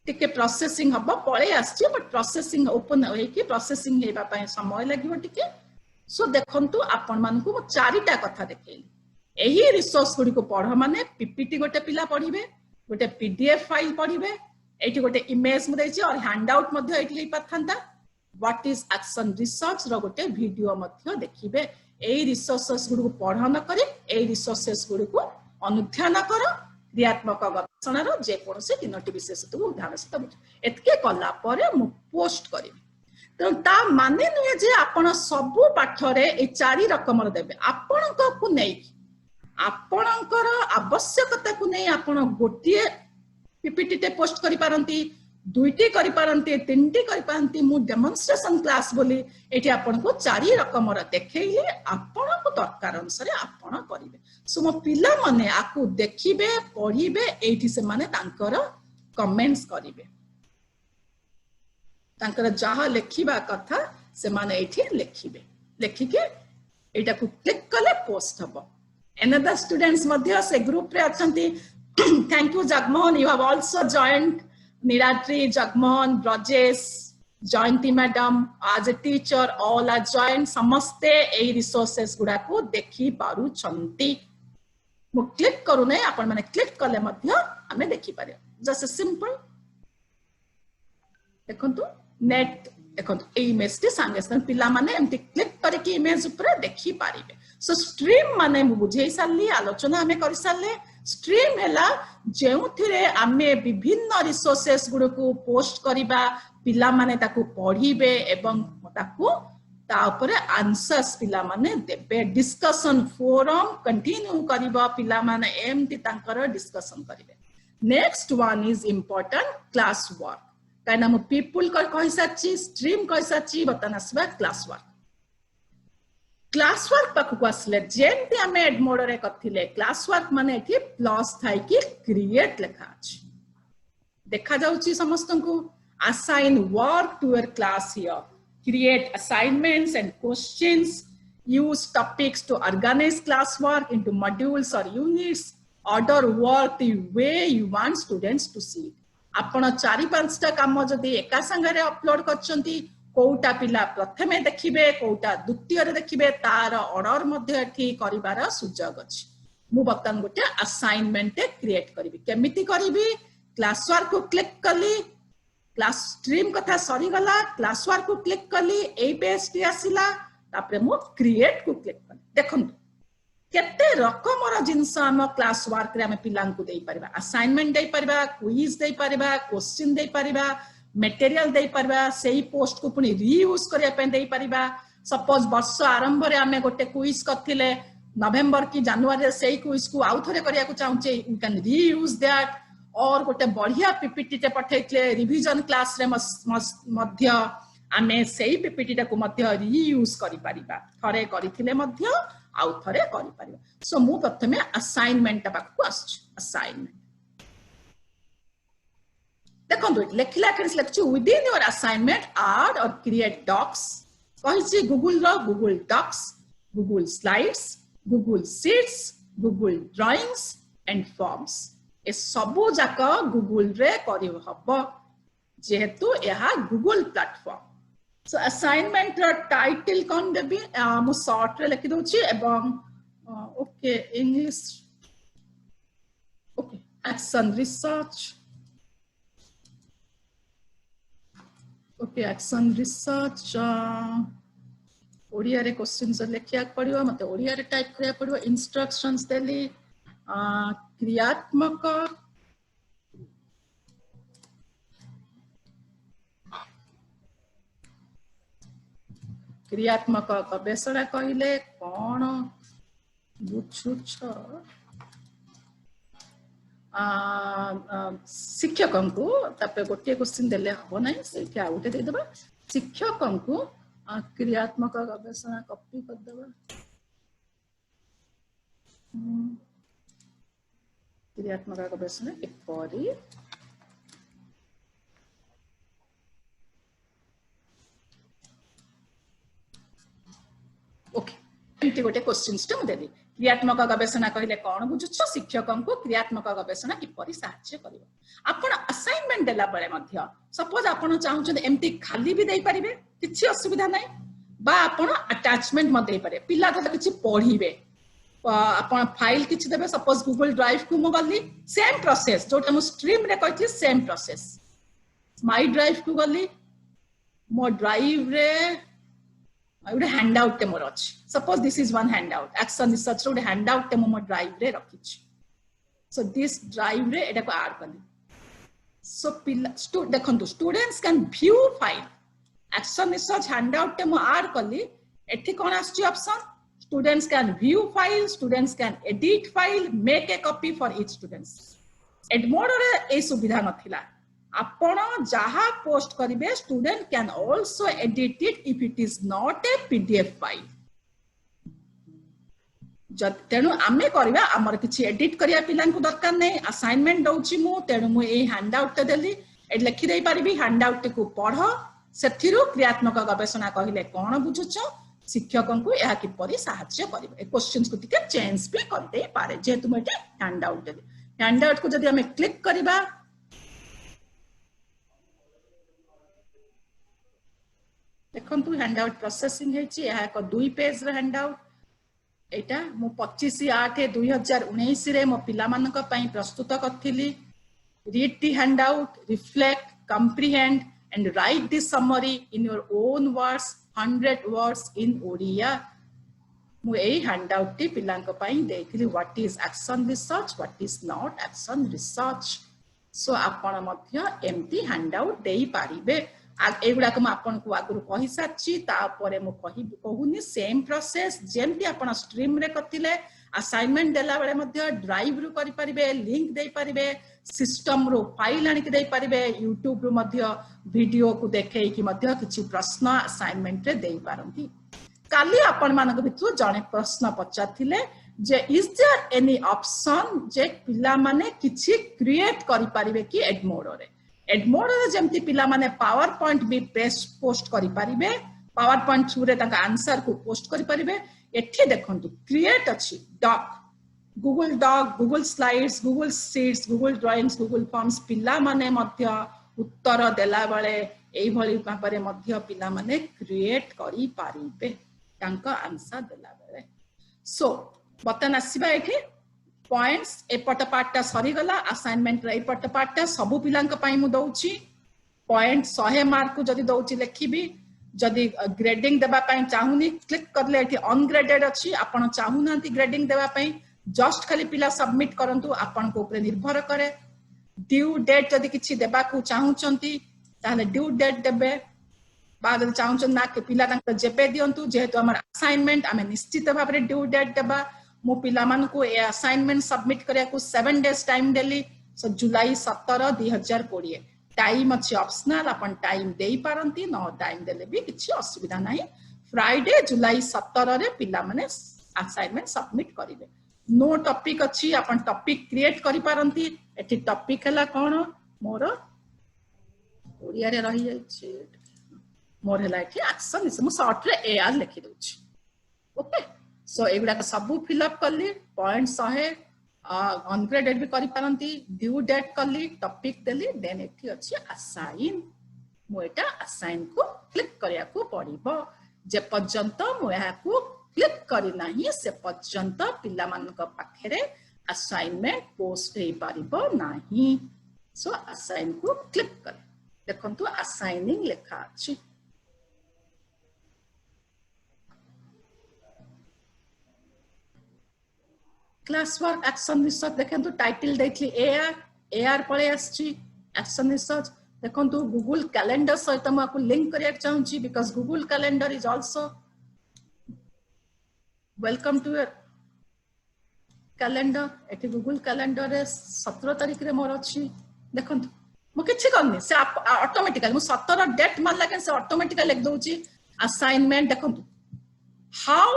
टिके प्रोसेसिंग हबो पळे आछि बट प्रोसेसिंग ओपन होई कि प्रोसेसिंग हेबा पय समय लागिवो टिके सो देखंतु आपण मानकु मो चारिटा कथा देखेली एही रिसोर्स गुडी को पढ माने पीपीटी गोटे पिला पढिबे गोटे पीडीएफ फाइल पढिबे एठी गोटे इमेज म दैछि और हैंडआउट मध्ये एठी लै पाथांता व्हाट इज एक्शन रिसर्च रो गोटे वीडियो मध्ये देखिबे एही रिसोर्सेस गुडी को पढ न करी एही रिसोर्सेस गुडी को अनुध्यान करो क्रियात्मक गवेषणा रो जे कोनसे तीनोटी विशेषता को ध्यान से बुझ एतके कला परे मु पोस्ट करिबे तो ता माने नुए जे आपण सब पाठरे ए चारि रकमर देबे आपण को नै आपणकर आवश्यकता को नै आपण गोटिए पीपीटी ते पोस्ट करि पारंती दुईटी करि पारंती तीनटी करि पारंती मु डेमोन्स्ट्रेशन क्लास बोली एठी आपण को चारि रकमर देखैले आपण को दरकार अनुसार आपण करिवे सो मो पिला माने आकु देखिबे पढिबे एठी से माने तांकर कमेंट्स करिवे तांकर जहा लेखिबा कथा से माने एठी लेखिबे लेखिके एटा को क्लिक कले पोस्ट हबो another students madhya se group re achanti thank you Jagmohan you have also joined Niratri Jagmohan Rajesh Jayanti madam आज ए टीचर ऑल आर जॉइन समस्ते ए रिसोर्सेस गुडा को देखि पारु छंती मु क्लिक करू नै आपण माने क्लिक करले मध्य हमें देखि पारे जस्ट सिंपल देखंतु नेट देखंतु ए इमेज टे संगे संग पिला माने एमती क्लिक करके इमेज ऊपर देखि पारिबे सो स्ट्रीम माने मु बुझेई साली आलोचना हमें करि साले स्ट्रीम हैला जेउथिरे आमे विभिन्न रिसोर्सेस गुडो को पोस्ट करिबा पिला माने ताकू पढिबे एवं ताकू ता ऊपर आंसर्स पिला माने देबे डिस्कशन फोरम कंटिन्यू करिबा पिला माने एमती तांकर डिस्कशन करिबे next one is important class work काना मु पीपल कर कहि साची स्ट्रीम कहि साची बतन आसबा क्लास वर्क पाखु आसले जेंती हमें एडमोड रे कथिले क्लास वर्क माने एठी प्लस थाई कि क्रिएट लिखा अछि देखा जाउची समस्तन को assign work to your class here create assignments and questions use topics to organize class work into modules or units order work the way you want students to see it आपण 4-5 टा काम जदी एका संगे अपलोड करछंती कोउटा पिला प्रथमे देखिबे कोउटा द्वितीय रे देखिबे तार ऑर्डर मध्ये एठी करिवार सुजोग अछि मु बतन गोटे असाइनमेंट क्रिएट करिवि केमिति करिवि क्लास वर्क को क्लिक कली क्लास स्ट्रीम कथा सरी गला क्लास वर्क को क्लिक कली ए पेज टी आसिला तापरे मु क्रिएट को क्लिक कली देखंतु केते रकमर जिंस हम क्लास वर्क रे हम पिलां को देई परबा असाइनमेंट देई परबा क्विज देई परबा क्वेश्चन देई परबा मटेरियल देई परबा सेही पोस्ट को पुनी रीयूज करिया पे देई परबा सपोज वर्ष आरंभ रे हमें गोटे क्विज करथिले नवंबर की जनवरी सेही क्विज को आउ थरे करिया को चाहूचे यू कैन रीयूज दैट और गोटे बढ़िया पीपीटी टे पठैतले रिवीजन क्लास रे मध्य आमे सेही पीपीटी टा को मध्य रीयूज करि परिबा थरे करिथिले मध्य आउ थरे करि परिबा सो मु प्रथमे असाइनमेंट पाखु आछ असाइनमेंट देखो लिखला लिखु within your assignment add or create docs कहिछि गूगल रो Google docs Google slides Google sheets Google drawings and forms ए सबो जाक गूगल रे करि हबो जेहेतु यहा गूगल प्लेटफॉर्म सो असाइनमेंट रो टाइटल कोन देबी मु शॉर्ट रे लिखि दोछि एवं okay English okay action research okay action research Odia रे क्वेश्चंस लेखिया पड़ियो मते ओडिया रे टाइप करिया पड़ियो इंस्ट्रक्शंस देली क्रियात्मक गवेषणा कहले कोन बुझुछ शिक्षकों को तापे गोटे क्वेश्चन देले हबो नै सेठी आ उठे दे देबा शिक्षकों को क्रियात्मक गवेषणा कॉपी कर देबा क्रियात्मक गवेषणा एपरी ओके एंटी गोटे क्वेश्चंस टे देली क्रियात्मक गवेषणा कहले कोन बुझुछ शिक्षकों को क्रियात्मक गवेषणा किपरि सहाय्य करिवो आपण असाइनमेंट देला बेले मध्य सपोज आपण चाहू एमती खाली भी दे परिबे किछि असुविधा नै बा आपण अटैचमेंट म दे पारे पिला तो किछि पढिबे आपण फाइल किछि देबे सपोज गूगल ड्राइव को मोबाइल सेम प्रोसेस जोटा मु स्ट्रीम रे कहथि सेम प्रोसेस माय ड्राइव को गली मो ड्राइव रे गोटे हैंडआउट टे मोर अछि suppose this is one handout action research गोटे हैंडआउट टे मो ड्राइव रे रखिछि सो दिस ड्राइव रे एटा को ऐड करली सो पिला देखंतु students can view file action research handout टे मो ऐड करली एठी कोन आछि option students can view file students can edit file make a copy for each students Edmodo रे ए सुविधा नथिला आपण जहा पोस्ट करिवे student can also edit it if it is not a PDF file जब तेनु आमे करबा हमर किछि एडिट करिया पिलान को दरकार नै असाइनमेंट दउछि मु तेनु मु ए हैंडआउट ते देली ए लिखि देई परिबी हैंडआउट को पढ सेथिरु क्रियात्मक गवेषणा कहिले कोन बुझुछ शिक्षकों को यह किपरि सहाय्य करिवे ए क्वेश्चंस को टिके चेंज भी कर दे पारे जेतु मते हैंडआउट देली हैंडआउट को जदी हमें क्लिक करबा देखंतु हैंडआउट प्रोसेसिंग हेची यह एक 2 पेज रे हैंडआउट एटा मु 25/8/2019 रे मो पिला मानक पई प्रस्तुत करथिली read the handout reflect comprehend and write the summary in your own words 100 words in Odia मु एई हैंडआउट टी पिलांक पई देखली what is action research what is not action research सो आपण मध्य एमती हैंडआउट देई पारिबे एगुड़ा को आपन को आगु कहि साची तापरे मु कहूनी सेम प्रोसेस जेमती आपण स्ट्रीम रे करथिले असाइनमेंट देला बेले मध्य ड्राइव रु करि परिबे लिंक देई परिबे सिस्टम रो फाइल आनि के देई परिबे यूट्यूब रु मध्य वीडियो को देखै कि मध्य किछि प्रश्न असाइनमेंट रे देई पारंती काली आपण मानक भितु जणे प्रश्न पचाथिले जे इज देयर एनी ऑप्शन जे पिला माने किछि क्रिएट करि परिबे कि एडमोडो रे एडमोडो रे जेमति पिला माने पावर पॉइंट भी पोस्ट करि परिबे पावर पॉइंट थ्रू रे ताका आंसर को पोस्ट करि परिबे एठी देखंतु क्रिएट अछि doc Google slides Google sheets Google drawings Google forms पिला माने मध्य उत्तर देला बेले एई भली भाबरे मध्य पिला माने क्रिएट करि परिबे तांका आंसर देला बेले सो बतन आसीबा एठी पॉइंट्स एपट पार्टटा सरी गला असाइनमेंट रे एपट पार्टटा सबु पिलांक पई मु दउची पॉइंट 100 मार्क को जदी दउची लेखिबी जदी ग्रेडिंग देबा पई चाहुनी क्लिक करले एठी अनग्रेडेड अछि आपण चाहुनांती ग्रेडिंग देबा पई जस्ट खाली पिला सबमिट करंतु आपण को ऊपर निर्भर करे ड्यू डेट जदी किछि देबा को चाहुचंती ताले ड्यू डेट देबे बाद चाहुचन ना के पिला तांक जेपे दियंतु जेहेतु हमर असाइनमेंट आमे निश्चित भाबरे ड्यू डेट देबा मो पिला मान को ए असाइनमेंट सबमिट करिया को 7 डेज टाइम देली सो जुलाई 17 2020 टाइम अछि ऑप्शनल अपन टाइम देई पारंती न टाइम देले भी किछि असुविधा नाही फ्राइडे जुलाई 17 रे पिला माने असाइनमेंट सबमिट करिवे नो टॉपिक अछि अपन टॉपिक क्रिएट करि पारंती एठी टॉपिक हला कोन मोर ओडिया रे रहि जाय छै मोर हला एठी एक्शन मु शॉर्ट रे एआर लिखि दोछि ओके सो एगुड़ा सबू फिलअप कली पॉइंट 100 अनग्रेडेड भी करि पारंती ड्यू डेट कली टॉपिक देली देन एठी अछि असाइन मु एटा असाइन को क्लिक करिया को पड़िबो जे पर्यंत मु एहा को क्लिक करि नाही से पर्यंत पिला मानक पाखरे असाइनमेंट पोस्ट हे पारिबो नाही सो असाइन को क्लिक कर देखंतु असाइनिंग लेखा अछि क्लास वर्क एक्शन रिसर्च देखंतु टाइटल देथली एआर पळे आछि एक्शन रिसर्च देखंतु गूगल कैलेंडर सहित म आपको लिंक करिया चाहूची because Google calendar is also welcome to your calendar एठी गूगल कैलेंडर रे 17 तारिख रे मोर अछि देखंतु मु किछि करनी से ऑटोमेटिकली मु 17 डेट मानला के से ऑटोमेटिकली लिख दोची असाइनमेंट देखंतु how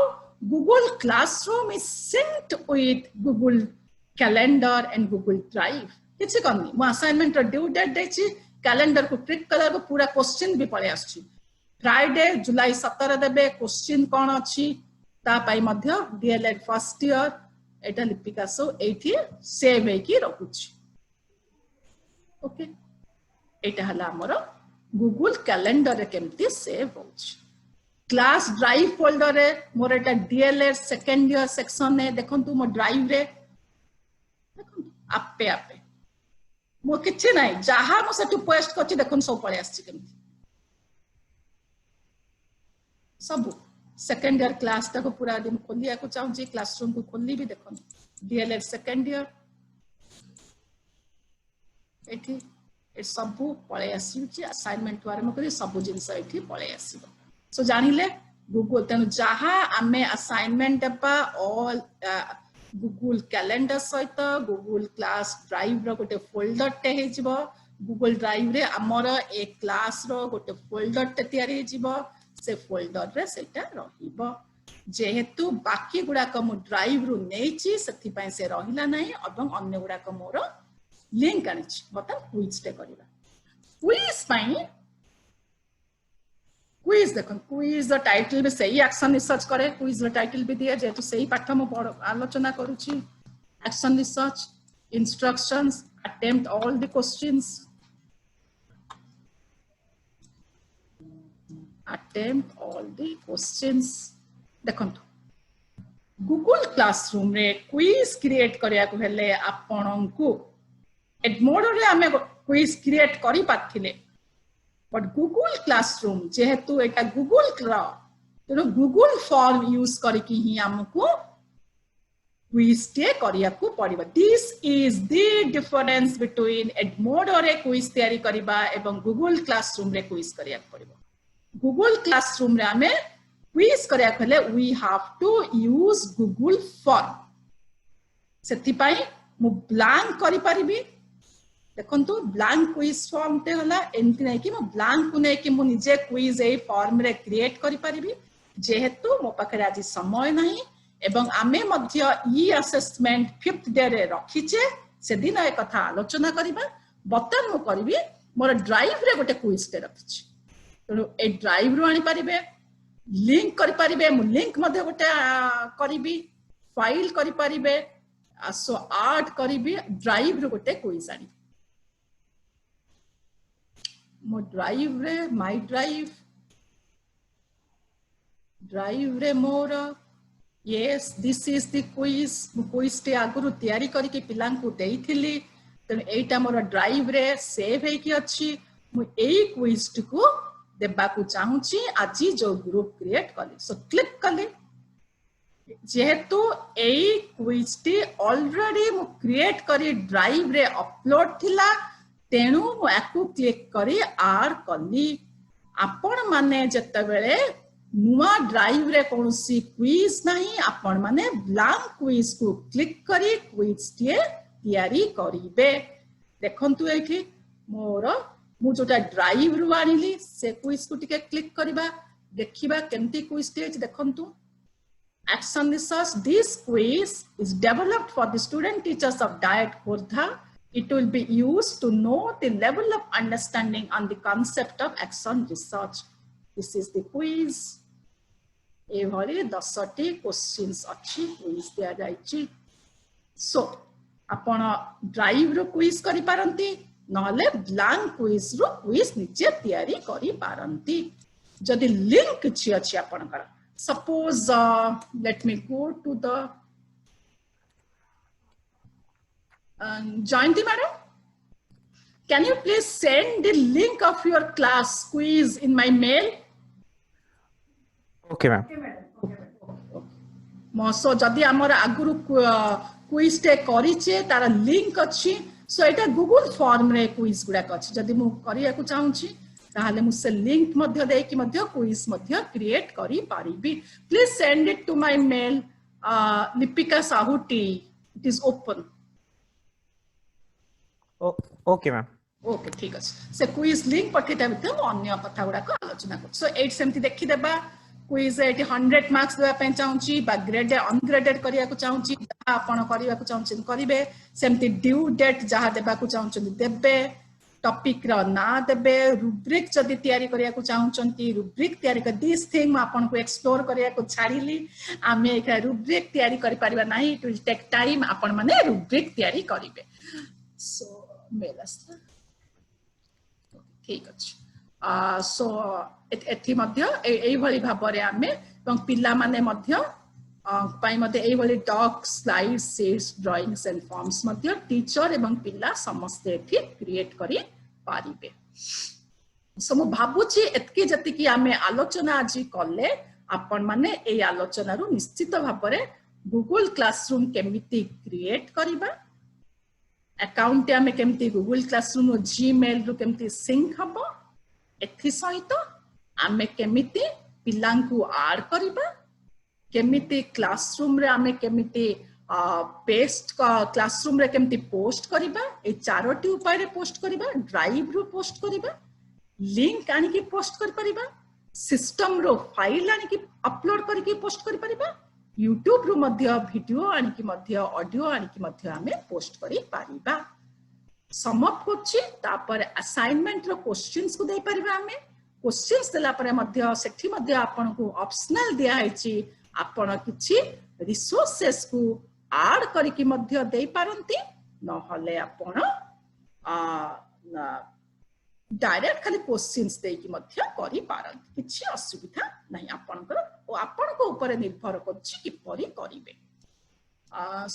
Google Classroom is synced with Google Calendar and Google Drive. किछि करनी मु असाइनमेंट रो ड्यू डेट देछि कैलेंडर को क्लिक कला को पूरा क्वेश्चन भी पळे आछि फ्राइडे जुलाई 17 देबे क्वेश्चन कोन अछि ता पई मध्य डीएलएड फर्स्ट ईयर एटा लिपिका सो एठी सेव हे की रखुछि ओके एटा हला हमर Google कैलेंडर रे केमती सेव होछि क्लास ड्राइव फोल्डर रे मोर एटा डीएलएड सेकंड ईयर सेक्शन ने देखंतु मो ड्राइव रे देखंतु आपे आपे मो किछि नै जहा मो सेटु पोस्ट करछि देखन सब पळे आछि केमति सब सेकंड ईयर क्लास तक पूरा दिन खोलिया को चाहूची क्लासरूम को खोली भी देखन डीएलएड सेकंड ईयर एठी ए सब पळे आछि असाइनमेंट वारे म करी सब जिंस एठी पळे आसीबो सो जानिले गूगल तेनु जहा आमे असाइनमेंट देबा ऑल गूगल कैलेंडर सहित गूगल क्लास ड्राइव रो गोटे फोल्डर टे हे जिवो गूगल ड्राइव रे हमर ए क्लास रो गोटे फोल्डर टे तयारी जिवो से फोल्डर रे सेटा रहिबो जेहेतु बाकी गुडा को मु ड्राइव रु नेची सथि पय से रहिला नाही एवं अन्य गुडा को मोर लिंक आनिछि बता क्विज टे करिबा क्विज पय क्विज देखो क्विज द टाइटल में सही एक्शन रिसर्च करे क्विज द टाइटल भी दिया जेतु सही पाठ में आलोचना करूची action research instructions attempt all the questions attempt all the questions देखंतु Google Classroom रे क्विज क्रिएट करिया को हेले आपनकू एडमोडो रे हमें क्विज क्रिएट करि पाथिले बट Google Classroom जेहेतु एटा Google तेनो Google फॉर्म यूज करके ही हमको क्विज टे करिया को पड़िबा this is the difference between Edmodo रे क्विज तयारी करिबा एवं Google Classroom रे क्विज करिया पड़िबा Google Classroom रे हमें क्विज करिया खले we have to use Google form सेति पाई मु ब्लैंक करि परिबी देखंतु ब्लैंक क्विज फॉर्म ते हला एंति नै कि मु ब्लैंक को नै कि मु निजे क्विज ए फॉर्म रे क्रिएट करि परिबी जेहेतु मो पाखरे आज समय नाही एवं आमे मध्य ई असेसमेंट 5th डे रे रखिचे से दिन ए कथा आलोचना करिबा बतन मु करबी मोर ड्राइव रे गोटे क्विज ते रखिछि तो ए ड्राइव रो आनी परिबे लिंक करि परिबे मु लिंक मध्ये गोटे करिबी फाइल करि परिबे सो ऐड करिबी ड्राइव रो गोटे क्विज आनी मो ड्राइव रे माय ड्राइव रे मोर yes this is the quiz टे आगुरु तयारी करके पिलां को देइथिली त एटा मोर ड्राइव रे सेव हे कि अछि मु एई क्विज को देबा को चाहूची आज जो ग्रुप क्रिएट कली सो क्लिक कली जेहेतु एई क्विज टी ऑलरेडी मु क्रिएट करी ड्राइव रे अपलोड थिला तेनु मु आकु क्लिक करी आर कली आपण माने जत्ते बेले नुआ ड्राइव रे कोनसी क्विज नाही आपण माने ब्लैंक क्विज को क्लिक करी क्विज टी तयारी करिवे देखंतु एठी मोर मु जोटा ड्राइव रु आनिली से क्विज को टिके क्लिक करिबा देखिबा केमती क्विज टेज देखंतु action research this quiz is developed for the student teachers of Diet Khordha it will be used to know the level of understanding on the concept of action research this is the quiz ए भली 10टी questions अछि quiz दिया जाइछि सो आपण drive रो quiz करि पारंती नहले blank quiz रो quiz निचे तयारी करि पारंती जदि लिंक छि अछि आपनकर suppose let me go to the Jayanti madam can you please send the link of your class quiz in my mail Okay, ma'am. सो जदि आमर आगुरु क्विज टे करिचे तार लिंक अछि सो एटा गूगल फॉर्म रे क्विज गुडा अछि जदि मु करिया को चाहूची ताहाले मु से लिंक मध्य दे कि मध्य क्विज मध्य क्रिएट करि पारिबी please send it to my mail Lipika साहुटी it is open Okay, ma'am. Okay ठीक अछि से क्विज लिंक पठेता बिते मु अन्य कथा गुडा को आलोचना कर सो 8 सेमति देखि देबा क्विज एटी 100 मार्क्स देबा पे चाहूची बा ग्रेड अनग्रेडेड करिया को चाहूची आपण करिया को चाहूची करिवे सेमति ड्यू डेट जहा देबा को चाहूची देबे टॉपिक रो ना देबे रुब्रिक जदि तयारी करिया को चाहूचंती रुब्रिक तयारी कर दिस थिंग म आपण को एक्सप्लोर करिया को छाड़ीली आमे एका रुब्रिक तयारी करि परिबा नाही इट विल टेक टाइम आपण माने रुब्रिक तयारी करिवे सो मेलस्ता ठीक अछि सो एथि मध्य एई भली भाबरे आमे এবং पिल्ला माने मध्य पाई मध्य एई भली doc slide sheets drawings and forms मध्य टीचर एवं पिल्ला समस्त एथि क्रिएट करि पारिबे सो मु भाबुची एतकी जति कि आमे आलोचना आज कले आपण माने एई आलोचना रु निश्चित भाबरे गूगल क्लासरूम केमिति क्रिएट करिबा अकाउंट आमे केमिति गूगल क्लासरूम रो जीमेल रु केमिति सिंक हबो एथि सहित आमे केमिति पिलांकु ऐड करिबा केमिति क्लासरूम रे आमे केमिति पेस्ट क्लासरूम रे केमिति पोस्ट करिबा ए चारोटी उपाय रे पोस्ट करिबा ड्राइव रो पोस्ट करिबा लिंक आनी की पोस्ट कर परिबा सिस्टम रो फाइल आनी की अपलोड करके पोस्ट कर परिबा YouTube रो मध्य वीडियो आनी की मध्य ऑडियो आनी की मध्य आमे पोस्ट करि परिबा समाप्त होछि तापर असाइनमेंट रो क्वेश्चंस को दे परिबा आमे क्वेश्चंस देला परे मध्य सेठी मध्य आपन को ऑप्शनल दिया हैछि आपन किछि रिसोर्सेस को ऐड करके मध्य दे पारंती न हले आपन डायरेक्ट खाली क्वेश्चंस दे कि मध्य करि पारन किछि असुविधा नहीं आपनकर ओ आपनको ऊपर निर्भर करछि कि परि करिवे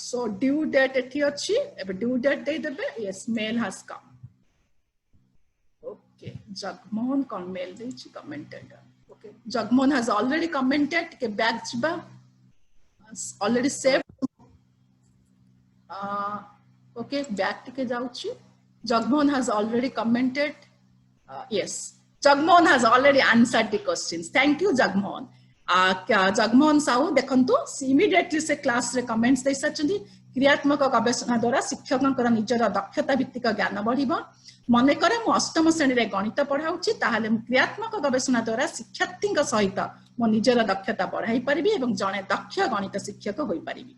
सो ड्यू डेट एथि अछि एबे ड्यू डेट दे देबे yes mail has come okay Jagmohan कोन मेल दैछि commented okay Jagmohan has already commented के बैक जिबा ऑलरेडी सेव्ड okay back टिके जाउछि Jagmohan has already commented yes Jagmohan has already answered the questions thank you Jagmohan Jagmohan Sahu देखंतु इमीडिएटली से क्लास रे कमेंट्स दे सचंदी क्रियात्मक गवेषणा द्वारा शिक्षकंकर निजर दक्षता भित्तिक ज्ञान बढ़िबो मने करे मु अष्टम श्रेणी रे गणित पढाउछि ताहाले मु क्रियात्मक गवेषणा द्वारा शिक्षार्थीक सहित मो निजर दक्षता बढ़ाई परिबी एवं जणे दक्ष गणित शिक्षक होई परिबी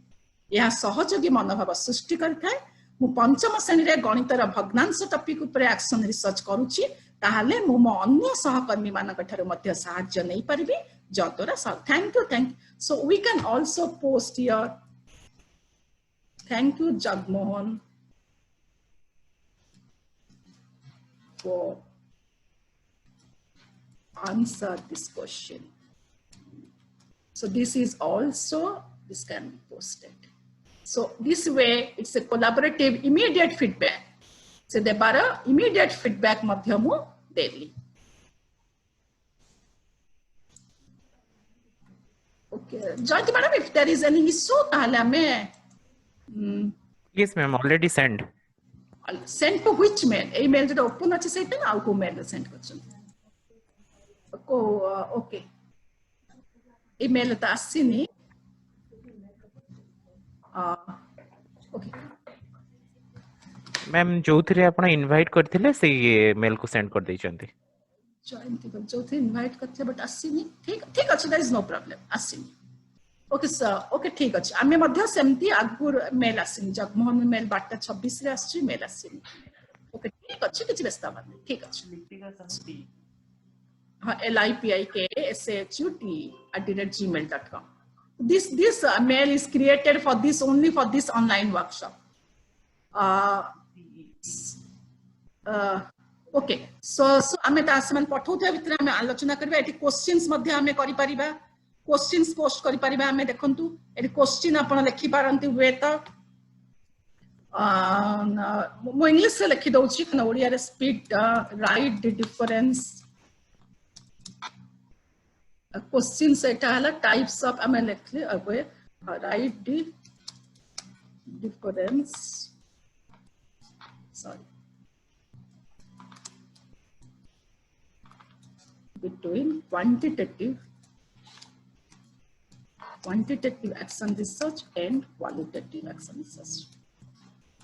यह सहयोगी मनोभाव सृष्टि करथाय मु पंचम श्रेणी रे गणितर भग्नांश टॉपिक ऊपर एक्शन रिसर्च करूछि ताहाले मु मो अन्य सहकर्मी मानक ठारो मध्ये सहाय्य नै परिबी जतरा thank you so we can also post here thank you Jagmohan for answer this question so this is also this can be posted so this way it's a collaborative immediate feedback so debara immediate feedback madhyamu deli okay Jayanti madam if there is any issue tahale ame yes ma'am already sent to which mail email to open achi site na au mail send korchun okay email ta asini okay ma'am जो थरे आपण invite करथिले से mail को send कर दै चंती जयंती को जो थे इनवाइट करथे बट आसीनी ठीक अछि देयर इज नो प्रॉब्लम आसीनी ओके सर ओके ठीक अछि आमे मध्य सेमती आगुर मेल आसीनी जगमोहन मेल 26 रे आछि मेल आसीनी ओके ठीक अछि किछि व्यस्त बानी ठीक अछि लिपिका संती हां lipikashut@gmail.com this mail is created for this only for this online workshop okay so आमे तासमान पठौथि भितर आमे आलोचना करबा एटी क्वेश्चंस मध्ये आमे करि परिबा क्वेश्चंस पोस्ट करि परिबा आमे देखंतु एटी क्वेश्चन आपण लिखि पारंती हुए त मो इंग्लिश से लिखि दउछि कन ओडिया रे speed right the difference question एटा हला टाइप्स ऑफ आमे लिखले अबे right the difference sorry between quantitative action research and qualitative action research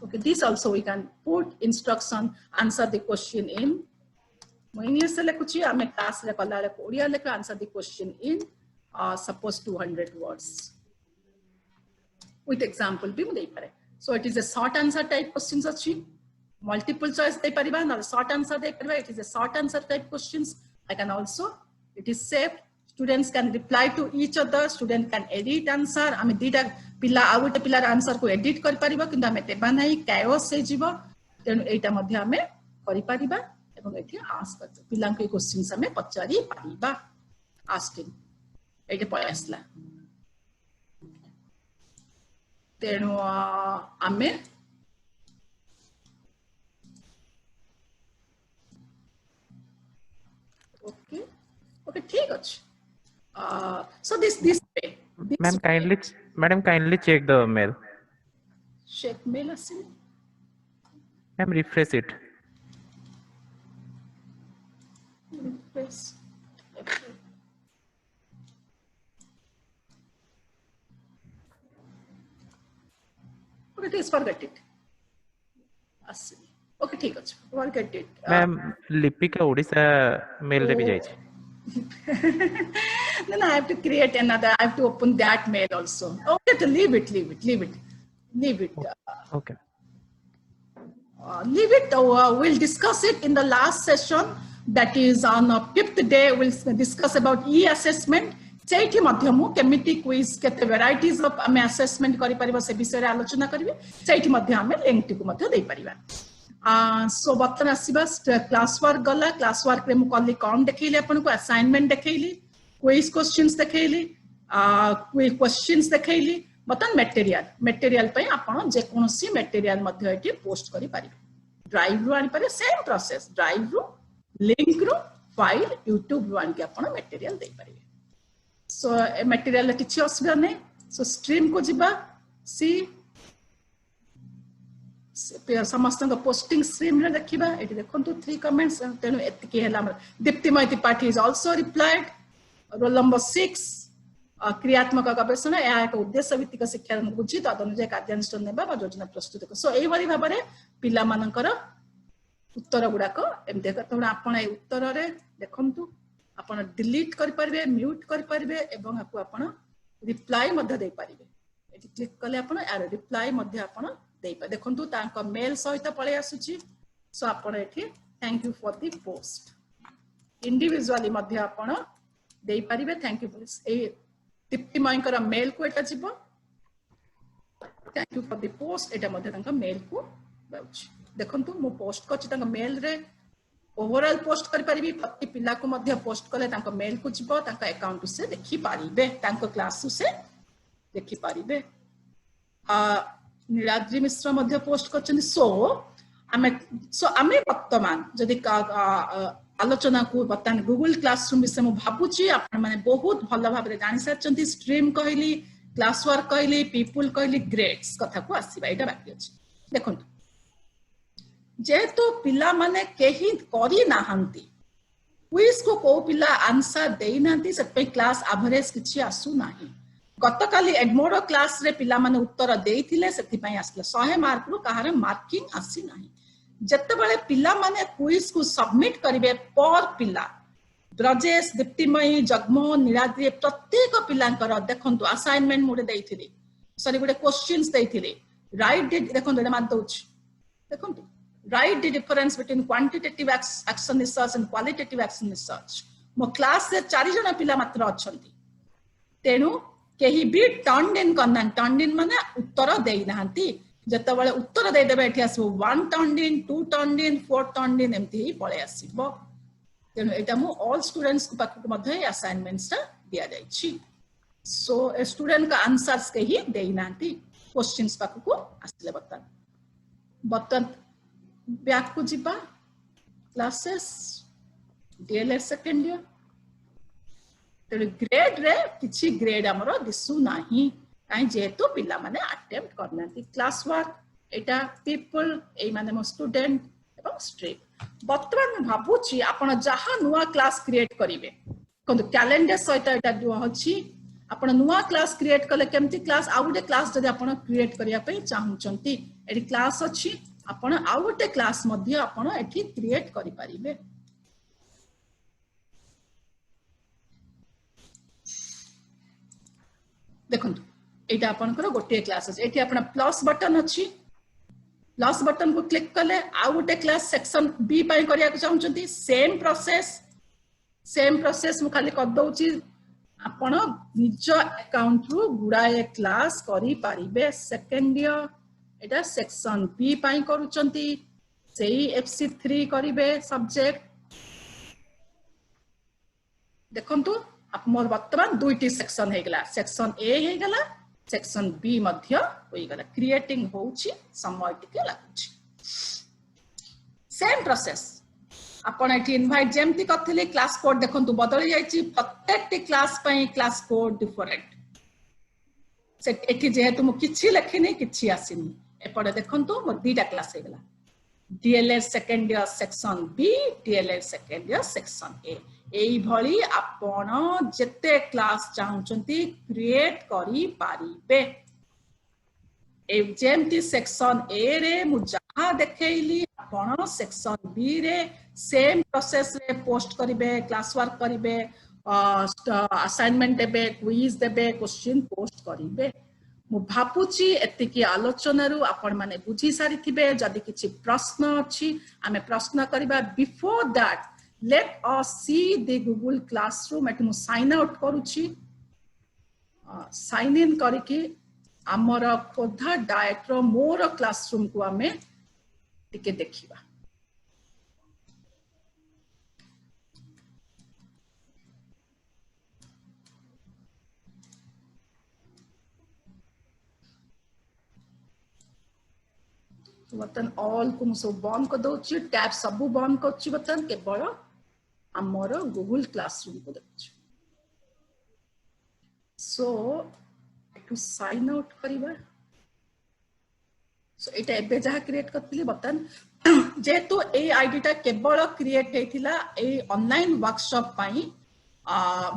okay this also we can put instruction answer the question in English se lekuchi ame class re kala le Odia le answer the question in suppose 200 words with example bi mu dei pare so it is a short answer type questions achi multiple choice dei pariba na short answer dei pariba it is a short answer type questions I can also it is saved students can reply to each other student can edit answer ame dita pila agote pilar answer ko edit kari pariba kinda ame teba nai chaos se jibo tenu eita madhya ame kari pariba ebong ethi ask kar pilang ke questions ame pachari pariba asking eite payasla tenu ame okay ठीक अछि so this way ma'am kindly check the mail check mail asin ma'am refresh it refresh okay please forget it asin okay ठीक अछि forget it ma'am Lipika Odisha mail रे भी जाय छै then I have to create another I have to open that mail also okay to leave it okay leave it we'll discuss it in the last session that is on 5th day we'll discuss about e-assessment सेठी मध्यमु केमिति quiz केते varieties of हमें assessment करि परिबा से विषय रे आलोचना करबे सेठी मध्य हमें लिंक को मध्य दे परिबा सो बर्तन आसवा क्लास वर्क गला क्लास वर्क रे मु कली कौन देखैली आपन को असाइनमेंट देखैली क्विज क्वेश्चंस देखैली क्विज क्वेश्चंस देखैली बर्तन मटेरियल पे आपन जे कोनसी मटेरियल मध्ये एटी पोस्ट करि पारिबे ड्राइव रु आनि पारे सेम प्रोसेस ड्राइव रु लिंक रु फाइल यूट्यूब रु आनि के आपन material they पारिबे so a material किछि असुविधा नै सो स्ट्रीम को जिबा सी समस्त पोस्टिंग स्ट्रीम रे देखिबा एटी देखंतु 3 कमेंट्स तेनु एतिकी हैला Diptimay Tripathi is also replied roll number 6 क्रियात्मक गवेषणा या एक उद्देश्य भित्तिक शिक्षा बुझी तद अनुसार कार्यानुष्ठान नेबा बा योजना प्रस्तुत कर सो एई बरी भाबरे पिला मानकर उत्तर गुडाक एमते करतोन आपण ए उत्तर रे देखंतु आपण डिलीट करि परबे म्यूट करि परबे एवं आपको आपण रिप्लाई मध्ये दे परिबे एटी क्लिक करले आपण यार रिप्लाई मध्ये आपण दे पर देखंतु तांका मेल सहित पळे आसुची सो आपण एठी thank you for the post individually मध्ये आपण दे परिबे थैंक यू ए दीप्तिमयकर मेल को एटा जिवो thank you for the post एटा मध्ये तांका मेल को बाउची देखंतु मो पोस्ट करछि तांका मेल रे ओवरऑल पोस्ट करि परिबी प्रति पिला को मध्ये पोस्ट कले तांका मेल को जिवो तांका अकाउंट से देखि पारिबे तांका क्लास से देखि पारिबे नीलाद्री मिश्र मध्ये पोस्ट करछन सो आमे वर्तमान जदि आलोचना को बर्तमान गूगल क्लासरूम विषय मु भाबुची आपण माने बहुत भलो भाबरे जानि साचंती स्ट्रीम कहली क्लास वर्क कहली पीपल कहली ग्रेड्स कथा को आसीबा एटा बाकी अछि देखंतु जेतु पिला माने केही करी नाहंती क्विज को को पिला आंसर देई नांती से क्लास एवरेज किछि आसु नाही गतकाली एडमोडो क्लास रे पिला माने उत्तर देइथिले सेति पई आसले 100 मार्क रो कहारे मार्किंग आसी नाही जत्ते बेले पिला माने क्विज को सबमिट करिवे पर पिला ब्रजेश दीप्तिमयी जगमोहन नीलाद्री प्रत्येक पिलांकर देखंतु असाइनमेंट मोडे देइथिले सॉरी गोटे क्वेश्चंस देइथिले राइट देखंतु एटा मान दउछ देखंतु write the difference between quantitative action research and qualitative action research मो क्लास से 4 जण पिला मात्र अछंती तेनु केही भी टर्न इन करना टर्न इन माने उत्तर देई नाहंती जत्ते बेले उत्तर देई देबे एठी आसबो 1 turn in 2 turn in 4 turn in एमती ही पळे आसीबो तेनु एटा मो ऑल स्टूडेंट्स को पाक मध्ये असाइनमेंट्स ता दिया जाई छी सो ए स्टूडेंट का आंसर्स केही देई नाहंती क्वेश्चंस पाक को आसले बतन बैक को जिबा क्लासेस डीएलएड सेकंड ईयर तो ग्रेड रे किछि ग्रेड हमरो दिसु नाही काई जेतो पिला माने अटेम्प्ट करनांती क्लास वर्क एटा पीपल ए माने मो स्टूडेंट एवं स्ट्रीम वर्तमान भाबुची आपण जहा नुवा क्लास क्रिएट करिवे कोन कैलेंडर सहित एटा जो अछि आपण नुवा क्लास क्रिएट कले केमती क्लास आउटे क्लास जदि आपण क्रिएट करिया पई चाहुचंती एडी क्लास अछि आपण आउटे क्लास मध्ये आपण एठी क्रिएट करि परिबे देखंतु एटा आपनकर गोटे क्लास अछि एठी आपण प्लस बटन अछि प्लस बटन को क्लिक कले आउटे क्लास सेक्शन बी पई करिया चाहुचंती सेम प्रोसेस मु खाली कर दउची आपण निज अकाउंट रु गुडाए क्लास करि परिबे सेकंड ईयर एटा सेक्शन बी पाई करूचंती सेही FC3 करिवे सब्जेक्ट देखंतु आप मोर वर्तमान दुईटी सेक्शन हे गेला सेक्शन ए हे गेला सेक्शन बी मध्य होई गेला क्रिएटिंग होउची समय टिके लागुची सेम प्रोसेस आपण एठी इनवाइट जेमती करथिले क्लास कोड देखंतु बदली जाईची प्रत्येक क्लास पई क्लास कोड डिफरेंट से एठी जेहेतु मु किछि लेखिनी किछि आसीनी एपडे देखंतु मो दीटा क्लास हे गेला DLED second year section B DLED second year section A एई भली आपण जते क्लास चाहुचंती क्रिएट करि पारिबे ए जेमती सेक्शन ए रे मु जहा देखैली आपण सेक्शन बी रे सेम प्रोसेस रे पोस्ट करिवे क्लास वर्क करिवे असाइनमेंट देबे क्विज देबे क्वेश्चन पोस्ट करिवे मु भापुची एतिकी आलोचना रु आपण माने बुझी सारी थिबे जदि किछि प्रश्न अछि आमे प्रश्न करिबा before that let us see the Google classroom at मु साइन आउट करूची साइन इन करिकि हमर खोधा डायरेक्टर मोर क्लासरूम को आमे टिके देखिबा बर्तन ऑल को सब बंद कर दउछि टैब सब बंद करछि बर्तन केवल हमर गूगल क्लासरूम को देखछि सो टू साइन आउट करिबा सो एटा एबे जहा क्रिएट करथिली बर्तन जेतु ए आईडी टा केवल क्रिएट हेतिला ए ऑनलाइन वर्कशॉप पाई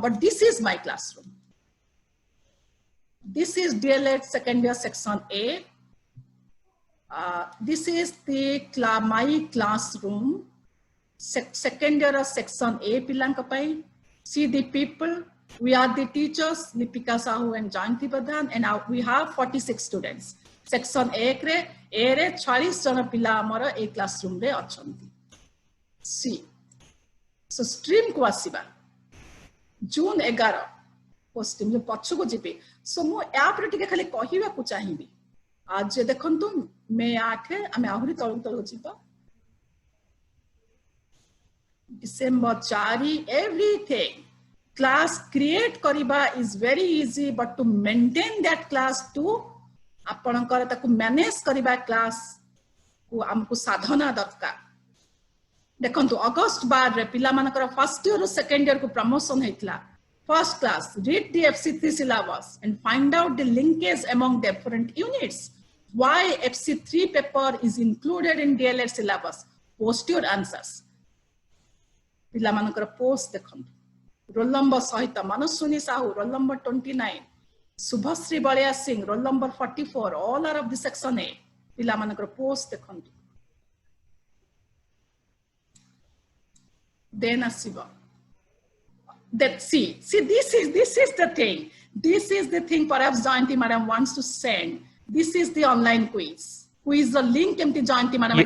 but this is my classroom this is DLED second year section A. This is the my classroom second year section A pilanka pai. See the people, we are the teachers Lipika Sahu and Jayanti Pradhan and we have 46 students. Section A re 40 jana pila amara a classroom re achanti. See, so stream ko asiba June 11 post जो पछ को जिबे सो मो app रे टिके खाली कहिबा को चाहिबी आज देखंतु मे 8 आमे आहुरी तळ तळ जिबा डिसेंबर 4 एवरीथिंग क्लास क्रिएट करिबा is very easy but to maintain that class to आपनकर ताकू मैनेज करिबा क्लास को हमको साधना दरकार देखंतु अगस्त 12 रे पिला मानकर फर्स्ट ईयर और सेकंड ईयर को promotion हेतला First class, read the FC3 syllabus and find out the linkage among different units. Why FC3 paper is included in DLED syllabus? Post your answers. Pila manakara post dekhantu. Roll number sahita Manaswini Sahu, roll number 29. Subhasri Balaya Singh, roll number 44. All are of the section A. Pila manakara post dekhantu. Then asiba. That see this is the thing. This is the thing perhaps Jayanti madam wants to send. This is the online quiz. Quiz the link empty Jayanti madam.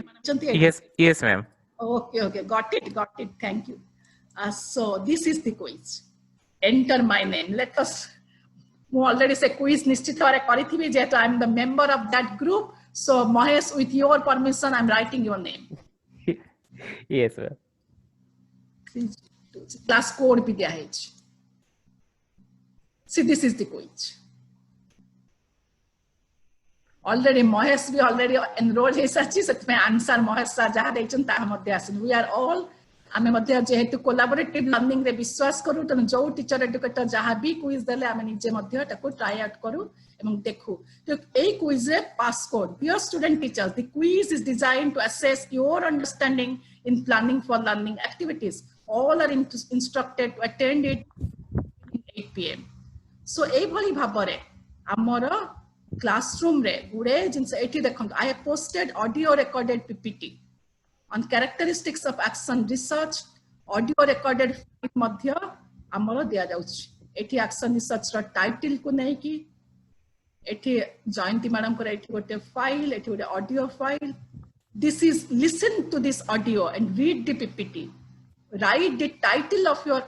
Yes ma'am. Okay, got it. Thank you. So this is the quiz. Enter my name. Let us already say quiz nishchit bhare karithibi jeto I am the member of that group. So Mahesh, with your permission I am writing your name. Yes ma'am. Class code भी दिया है see this is the quiz already Mahesh भी already enrolled है सच्ची सच में answer Mahesh sir जहाँ देखचन ता मध्य आसन we are all आमे मध्य जेहेतु कोलैबोरेटिव लर्निंग रे विश्वास करू तनु जो टीचर एजुकेटर जहाँ भी क्विज देले आमे निजे मध्य ताको ट्राई आउट करू एवं देखू तो ए क्विज रे pass code dear student teachers the quiz is designed to assess your understanding in planning for learning activities all are instructed to attend it at 8 p.m. So ei bhali bhabare amara classroom re gude jinsa eti dekhantu I have posted audio recorded PPT on characteristics of action research audio recorded madhya amara diya jauchi eti action research ra title ko nei ki eti Jayanti madam kora eti gote file eti gote audio file this is listen to this audio and read the PPT. Write the title of your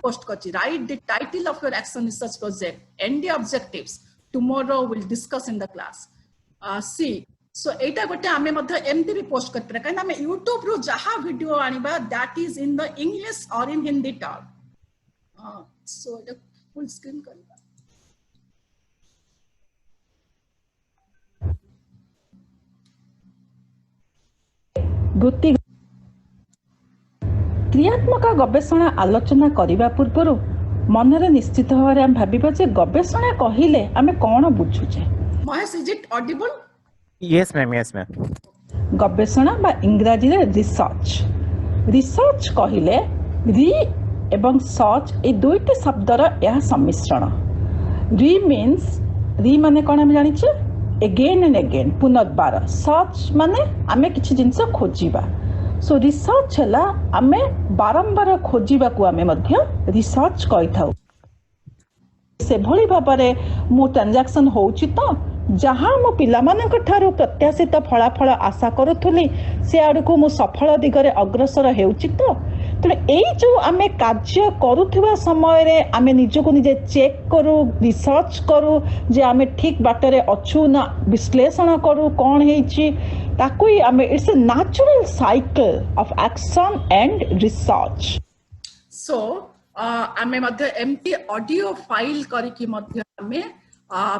post kochi. Write the title of your action research project and the objectives. Tomorrow we'll discuss in the class. See, so eta gote ame madhya emti bi post kartira kaina ame YouTube ru jaha video aniba that is in the English or in Hindi tag. So the full screen kariba. Gutti क्रियात्मक गवेषणा आलोचना करिबा पूर्वरु मनरे निश्चित भाव हम भाबिबा जे गवेषणा कहिले आमे कोन बुझुचे Mahesh, is it audible? Yes ma'am. गवेषणा बा इंग्रजी रे रिसर्च कहिले री एवं सर्च ए दुईटे शब्दर यह सम्मिश्रण री मीन्स री माने कोन हम जानि छ अगेन एंड अगेन पुनर्बार सर्च माने आमे किछि जिंस खोजिबा सो रिसर्च हला आमे बारंबार खोजिबा को आमे मध्य रिसर्च कहि थाउ से भली भाबरे मो ट्रांजैक्शन होउची तो जहाँ मो पिला मानक ठारू प्रत्याशित फलाफल आशा करूथुली से आड़ को मो सफल दिगरे अग्रसर हेउची तो तेणु यही जो आम कार्य करुवा समय आम निजक निजे चेक करूँ रिसर्च करूँ जे आम ठीक बाटर अच्छु ना विश्लेषण करूँ कौन है आम it's a natural cycle of action and research. So आमे मध्य एमटी ऑडियो फाइल करिकी मध्य आमे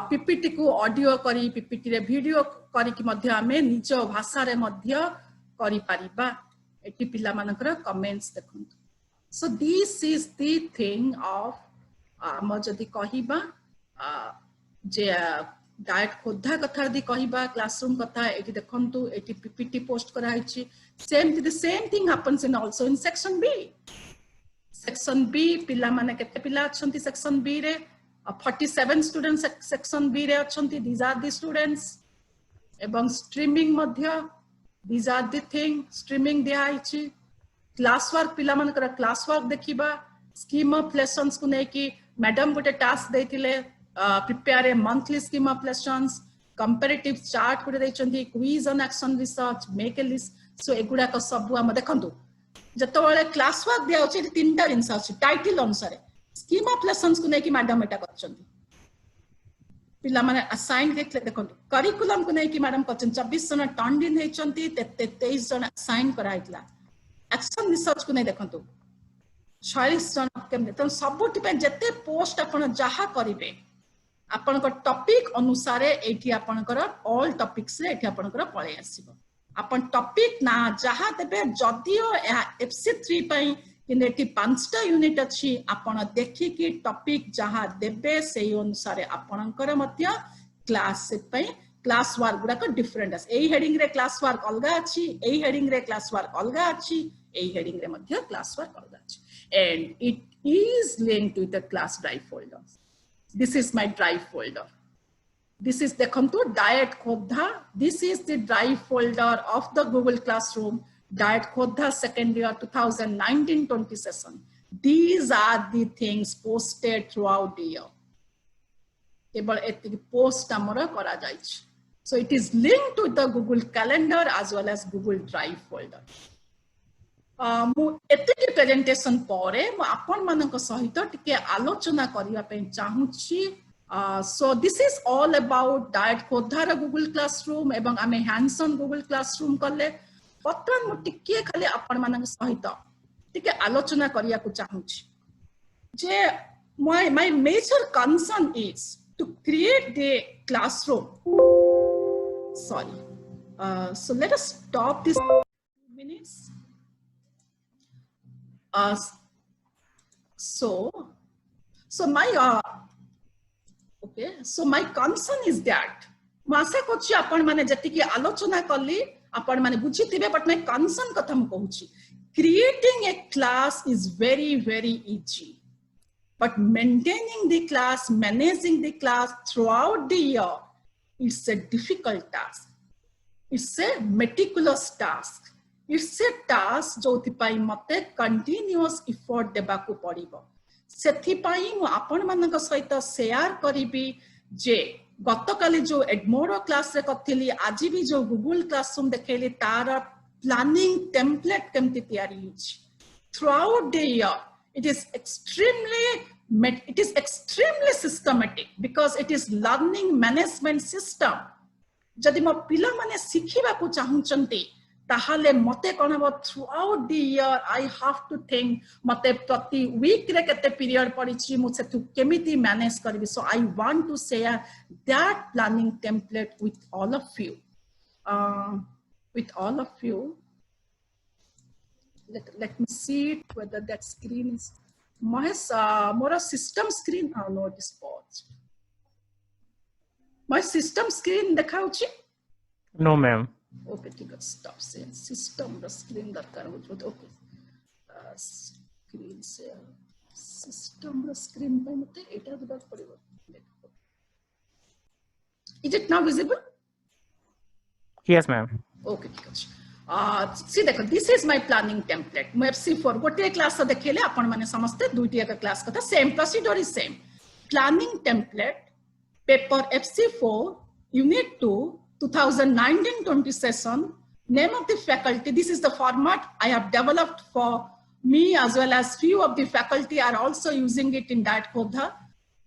पीपीटी को ऑडियो करी पीपीटी रे वीडियो करिकी मध्य आमे निज भाषा रे मध्य करि परिबा. एटी पिला मानकर कमेंट्स देखंतु. So this is the thing of म जदि कहिबा जे डायरेक्ट खोधा कथा यदि कहिबा क्लासरूम कथा एटी देखंतु एटी पीपीटी पोस्ट करा हिची. Same thing happens in also in section B. Section B पिला माने केते पिला अछंती सेक्शन बी रे 47 स्टूडेंट्स सेक्शन बी रे अछंती. These are the students. एवं स्ट्रीमिंग मध्य these are the thing streaming दिया हिची. क्लास वर्क पिला मानकर क्लास वर्क देखिबा. स्कीम ऑफ लेसन्स को नै कि मैडम गोटे टास्क देथिले prepare a monthly scheme of lessons. Comparative chart को दैछंती. Quiz on action research make a list. So एगुडा को सब हम देखंतु जतबेले क्लास वर्क दिया होची तीनटा जिंस अछि टाइटल अनुसार स्कीम ऑफ लेसन्स को नै कि मैडम एटा करछंती. पिला माने असाइन देखले देखंतु करिकुलम को नै कि मैडम करछन 24 जन टर्न इन हेचंती 23 जन असाइन कराइतला. एक्शन रिसर्च को नै देखंतु 46 जन केमने त सबुटी पे जते पोस्ट आपण जहा करिवे आपण को टॉपिक अनुसार एठी आपण कर ऑल टॉपिक्स रे एठी आपण कर पळे आसीबो. आपण टॉपिक ना जहा देबे जदियो FC3 पई किनेटी 5टा यूनिट अछि आपण देखि कि टॉपिक जहा देबे सेही अनुसार आपणकर मध्य क्लास पई क्लास वर्क गुडा को डिफरेंट अछि. एही हेडिंग रे क्लास वर्क अलगा अछि एही हेडिंग रे क्लास वर्क अलगा अछि एही हेडिंग रे मध्य क्लास वर्क अलगा अछि. And it is linked to the class drive folder. This is my drive folder. This is देखंतु DIET Khordha. This is the drive folder of the Google Classroom DIET Khordha second year 2019-20 session. These are the things posted throughout the year. केवल एति post हमर करा जाइछ. So it is linked to the Google Calendar as well as Google Drive folder. मु एति presentation परे मु आपन मानक सहित टिके आलोचना करिया पे चाहूची. So this is all about DIET खोधार Google Classroom एवं आमे hands on Google Classroom कले पत्रन मु टिके खाली आपण मानक सहित टिके आलोचना करिया को चाहूची जे my major concern is to create the classroom. Sorry. So let us stop this 2 minutes. So my okay, so my concern is that मासा कोची आपण माने जति की आलोचना करली आपण माने बुझिथिबे. बट my concern कथा हम कहूची creating a class is very easy, but maintaining the class, managing the class throughout the year, it's a difficult task. It's a meticulous task. It's a task जोथि पाई मते continuous effort देबा को पड़िबो. सेथि पाई मु आपण मानक सहित शेयर करिबी जे गतकाली जो एडमोरो क्लास रे कथिली आज भी जो गूगल क्लासरूम देखेली तार प्लानिंग टेम्पलेट केमति तयारी हिची. Throughout the year it is extremely systematic because it is learning management system. जदि मो पिला माने सिखिबा को चाहुचंती ताहाले मते कोनबो throughout the year I have to think मते प्रति वीक रे केते पीरियड पड़िछि मु सेथु केमिति मैनेज करबी. So I want to share that planning template with all of you. Let me see whether that screen is Mahesh, more system screen. Oh no, it is paused. My system screen dekhauchi? No, ma'am. Okay, ठीक है. Stop saying system the screen दरकार हो. Okay. Screen share. System the screen पे मते एटा दबाक पड़िबो. Is it now visible? Yes, ma'am. Okay, ठीक है. See देखो, this is my planning template. मैं FC4 गोटे क्लास देखेले आपण माने समस्ते दुईटी एक क्लास कथा same procedure is same. Planning template paper FC4 unit 2 2019-20 session. Name of the faculty. This is the format I have developed for Me as well as few of the faculty are also using it in Diet Khodha.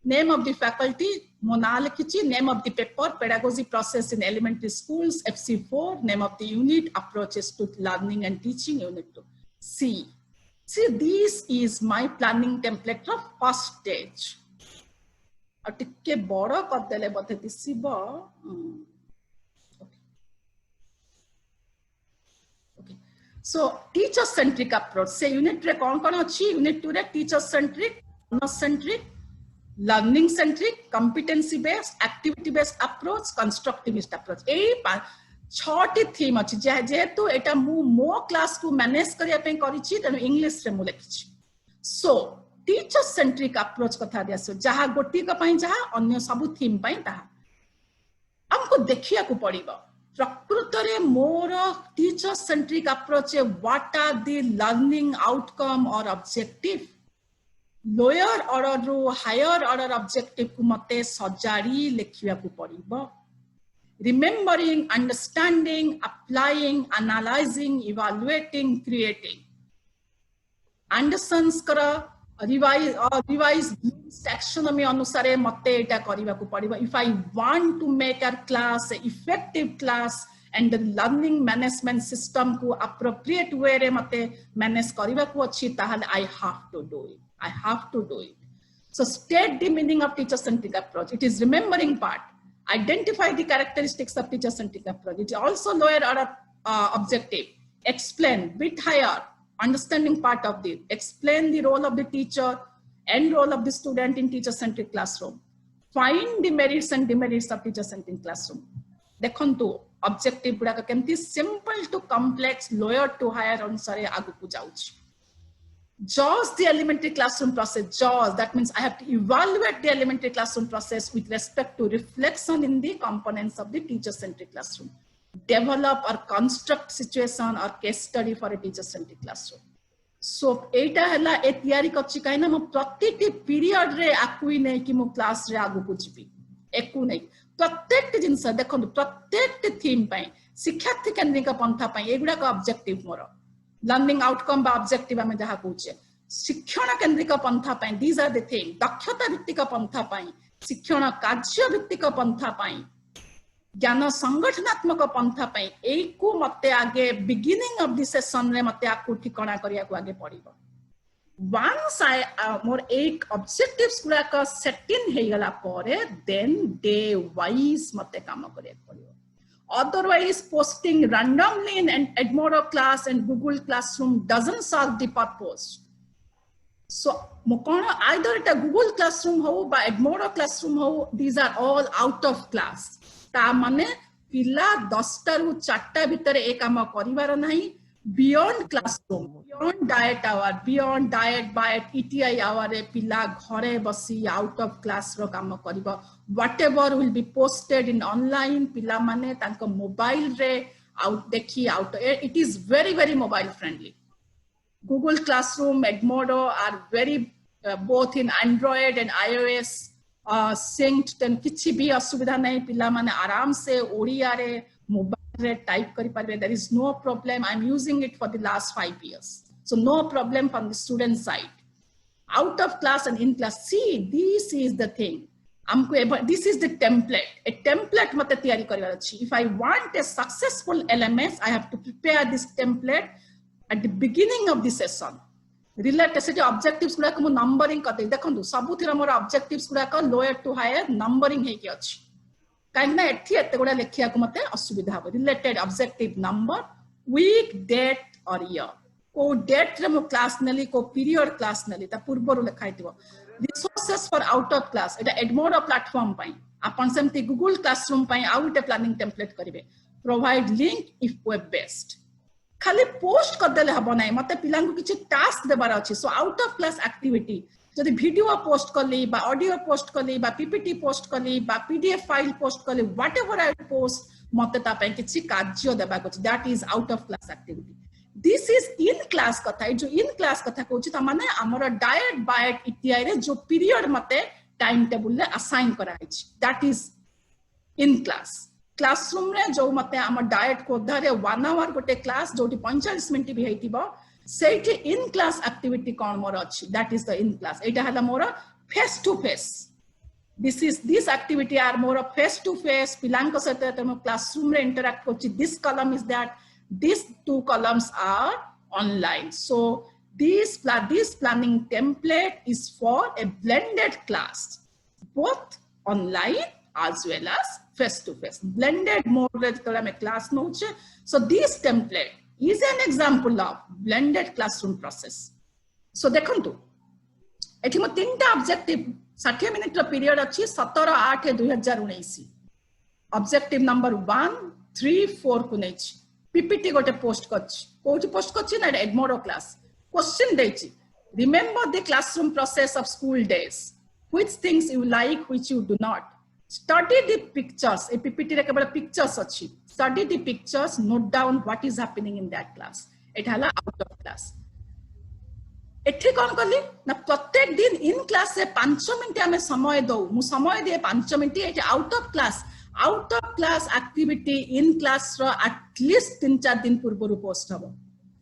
Name of the faculty, Monal Kichi, name of the paper, Pedagogy Process in Elementary Schools, FC4, name of the unit, Approaches to Learning and Teaching, Unit 2. See, this is my planning template of first stage. Atikke bada kadele bote disiba. Okay. So teacher-centric approach. Say unit 3 kon achi, unit 2 re teacher-centric, learner-centric, learning-centric, competency-based, activity-based approach, constructivist approach. Ei 6टी theme अछि जेहेतु एटा मो class को manage करिया पे करिछि तनो English रे मु लिखिछि. So teacher centric approach कथा दियासो जहा गोटी का पई जहा अन्य सब थीम पई ताहा हमको देखिया को पड़िबो प्रकृत रे मोर teacher centric approach what are the learning outcome और ऑब्जेक्टिव लोअर ऑर्डर रो हायर ऑर्डर ऑब्जेक्टिव को मते सजारी लिखिया को पड़िबो remembering understanding applying analyzing evaluating creating Anderson's kara revise taxonomy anusare mate eta kariba ku padiba if I want to make our class an effective class and the learning management system ku appropriate way re mate manage kariba ku achi tahale I have to do it so state the meaning of teacher centric approach. It is remembering part, identify the characteristics of teacher centric approach. It is also lower order objective, explain bit higher understanding part of this, explain the role of the teacher and role of the student in teacher-centric classroom, find the merits and demerits of teacher-centric classroom. Dekhantu objective gudaka kemti simple to complex, lower to higher anusare aguku jauchi. JAWS the elementary classroom process. JAWS, that means I have to evaluate the elementary classroom process with respect to reflection in the components of the teacher-centric classroom. Develop or construct situation or case study for a teacher-centric classroom. So, एटा हला ए तयारी कच्ची काइना म प्रत्येक period रे आकुई नै कि म class रे आगु को जिबी एकु नै प्रत्येक जिंस देखंतु प्रत्येक थीम पई शिक्षार्थी केंद्रिक पंथा पई एगुडा का ऑब्जेक्टिव मोर लर्निंग आउटकम बा ऑब्जेक्टिव हम जहा कहूचे शिक्षण केंद्रिक पंथा पई दीज आर द थिंग दक्षता भित्तिक पंथा पई शिक्षण कार्य भित्तिक पंथा पई ज्ञान संगठनात्मक पंथा पई एई को मते आगे बिगिनिंग ऑफ द सेशन रे मते आकु ठिकाना करिया को आगे पड़िबो once I मोर एक ऑब्जेक्टिव्स गुडा का सेट इन हे गला परे देन डे वाइज मते काम करिया पड़िबो otherwise posting randomly in an Edmodo class and Google Classroom doesn't solve the purpose. So mokono either it a Google Classroom ho ba Edmodo Classroom ho, these are all out of class. ता माने पिला 10टा रु 4टा भितर ए काम करिवार नाही beyond classroom beyond DIET आवर beyond DIET बाइट ईटीआई आवर ए पिला घरे बसी आउट ऑफ क्लास रो काम करिबो whatever will be posted in online पिला माने तांको मोबाइल रे आउट देखि out it is very mobile friendly Google Classroom Edmodo are very both in Android and iOS synced then किछि भी असुविधा नहीं पिला माने आराम से ओडिया रे मोबाइल रे टाइप करि परबे there is no problem. I'm using it for the last 5 years, so no problem from the student side. Out of class and in class, see this is the thing हमको this is the template. A template मते तैयारी करिवार अछि. If I want a successful LMS, I have to prepare this template at the beginning of the session. Relate से जो objectives गुड़ा को numbering करते देखो तो सब उठे हमारा objectives गुड़ा का lower to higher numbering है क्या अच्छी कहीं ना एठी एते गुड़ा लेखिया को मते असुविधा हो related objective number week date और year को date रे मो class नली को period class नली ता पूर्व रो लेखाई थी वो resources for out of class Etah Edmodo platform पाई अपन सेमती Google Classroom pi out a planning template करिवे provide link if web based खाली पोस्ट कर देले हबो नै मते पिलां को किछि टास्क देबार अछि so out of class activity जदि वीडियो पोस्ट करली बा ऑडियो पोस्ट करली बा पीपीटी पोस्ट करली बा पीडीएफ फाइल पोस्ट करली व्हाटएवर आई पोस्ट मते ता पे किछि कार्य देबा को that is out of class activity this is in class कथा जो इन क्लास कथा कहउछि त माने हमर डायट बायट इत्यादि रे जो पीरियड मते टाइम टेबल ले असाइन करा अछि that is in class classroom रे जो मते हम डायट को धरे 1 आवर गोटे क्लास जोटी 45 मिनिट भी हेतिबो सेठी इन क्लास एक्टिविटी कोन मोर अछि that is the in class एटा हला मोर face to face this activity are more face to face pilanko sate tamo classroom re interact kochi this column is that these two columns are online so this planning template is for a blended class both online as well as face to face blended mode re tala me class noche so this template is an example of blended classroom process so dekhantu एठी मो तीनटा objective 60 minute रो period अछि 17/8/2019 objective number 1 3 4 को नै छी PPT गोटे post करछि कोठी पोस्ट करछि ना एडमोडो क्लास क्वेश्चन दैछि remember the classroom process of school days which things you like which you do not study the pictures ए पीपीटी रे केवल पिक्चर्स अछि study the pictures note down what is happening in that class एटा हला out of class एठी कोन करली ना प्रत्येक दिन इन क्लास से 5 मिनिट हमें समय दो मु समय दिए 5 मिनिट एठी out of class activity in class रो एटलीस्ट 3-4 दिन पूर्व पोस्ट हबो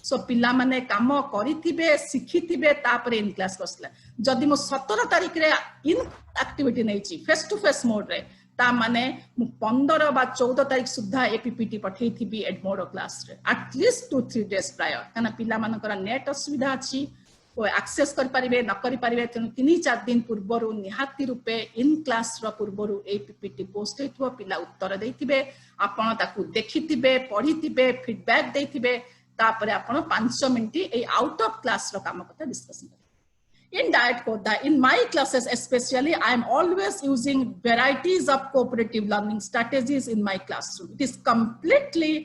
सो पिला माने काम करिथिबे सिखिथिबे तापर इन क्लास बसला जदी मु 17 तारिख रे इन एक्टिविटी नैची फेस टू फेस मोड रे ता माने मु 15 बा 14 तारिख सुद्धा एपीपीटी पठैथिबी एडमोडो क्लास रे एटलीस्ट 2-3 डेज प्रायर काना पिला मानकर नेट असुविधा अछि एक्सेस कर पारिबे न करि पारिबे तेनु 3-4 दिन पूर्वरु निहाती रूपे इन क्लास रो पूर्वरु ए पीपीटी पोस्ट हेतु पिला उत्तर दैथिबे आपण ताकू देखिथिबे पढिथिबे फीडबैक दैथिबे तापरे आपण 5 मिनिट ए आउट ऑफ क्लास रो काम कथा डिस्कशन करिबे in diet koda in my classes especially I am always using varieties of cooperative learning strategies in my classroom it is completely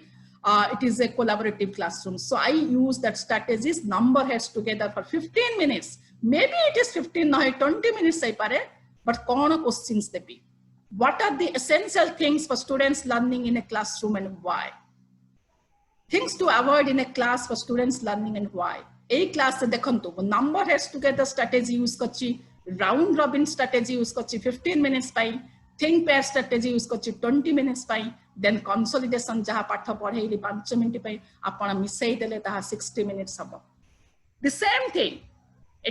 it is a collaborative classroom so I use that strategies number heads together for 15 minutes maybe it is 15 no 20 minutes sai pare but kon questions debi what are the essential things for students learning in a classroom and why things to avoid in a class for students learning and why a class se dekhantu number heads together strategy use kachi round robin strategy use kachi 15 minutes pai think pair strategy use kachi 20 minutes pai then consolidation jaha patha padheili 5 minute pai apana misai dele taha 60 minutes habo the same thing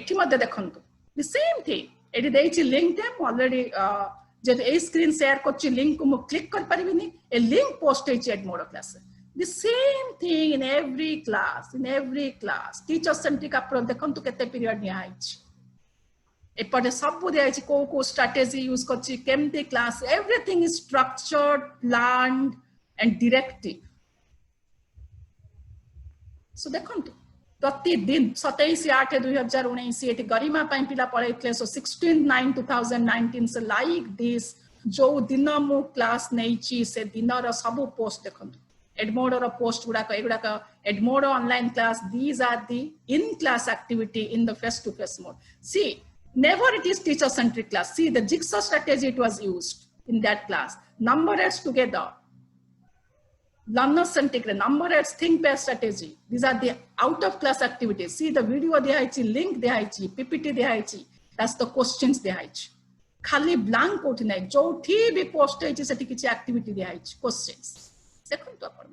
ethi madhe dekhantu the same thing eti deichi link te already je ei screen share korchi link ko mu click kar paribini a link post heichi Edmodo class the same thing in every class teacher centric approach dekhantu kete period niya heichi एपटे सब दिया को strategy use करछि केमते class everything is structured planned and directive so देखंतु प्रति दिन 27/8/2019 eighty गरिमा पई पिला पढैतले सो 16/9/2019 से लाइक दिस जो दिन मु क्लास नैची से दिन रो सब पोस्ट देखंतु एडमोडो रो पोस्ट गुडा का Edmodo online class these are the in class activity in the face to face mode सी never it is teacher centric class see the jigsaw strategy it was used in that class number heads together learner centric number heads think pair strategy these are the out of class activities see the video de haichi link de haichi ppt de haichi that's the questions de haichi khali blank कोठी नै जो ठी भी post हइछि सेठी किछि activity de haichi questions देखन तो अपन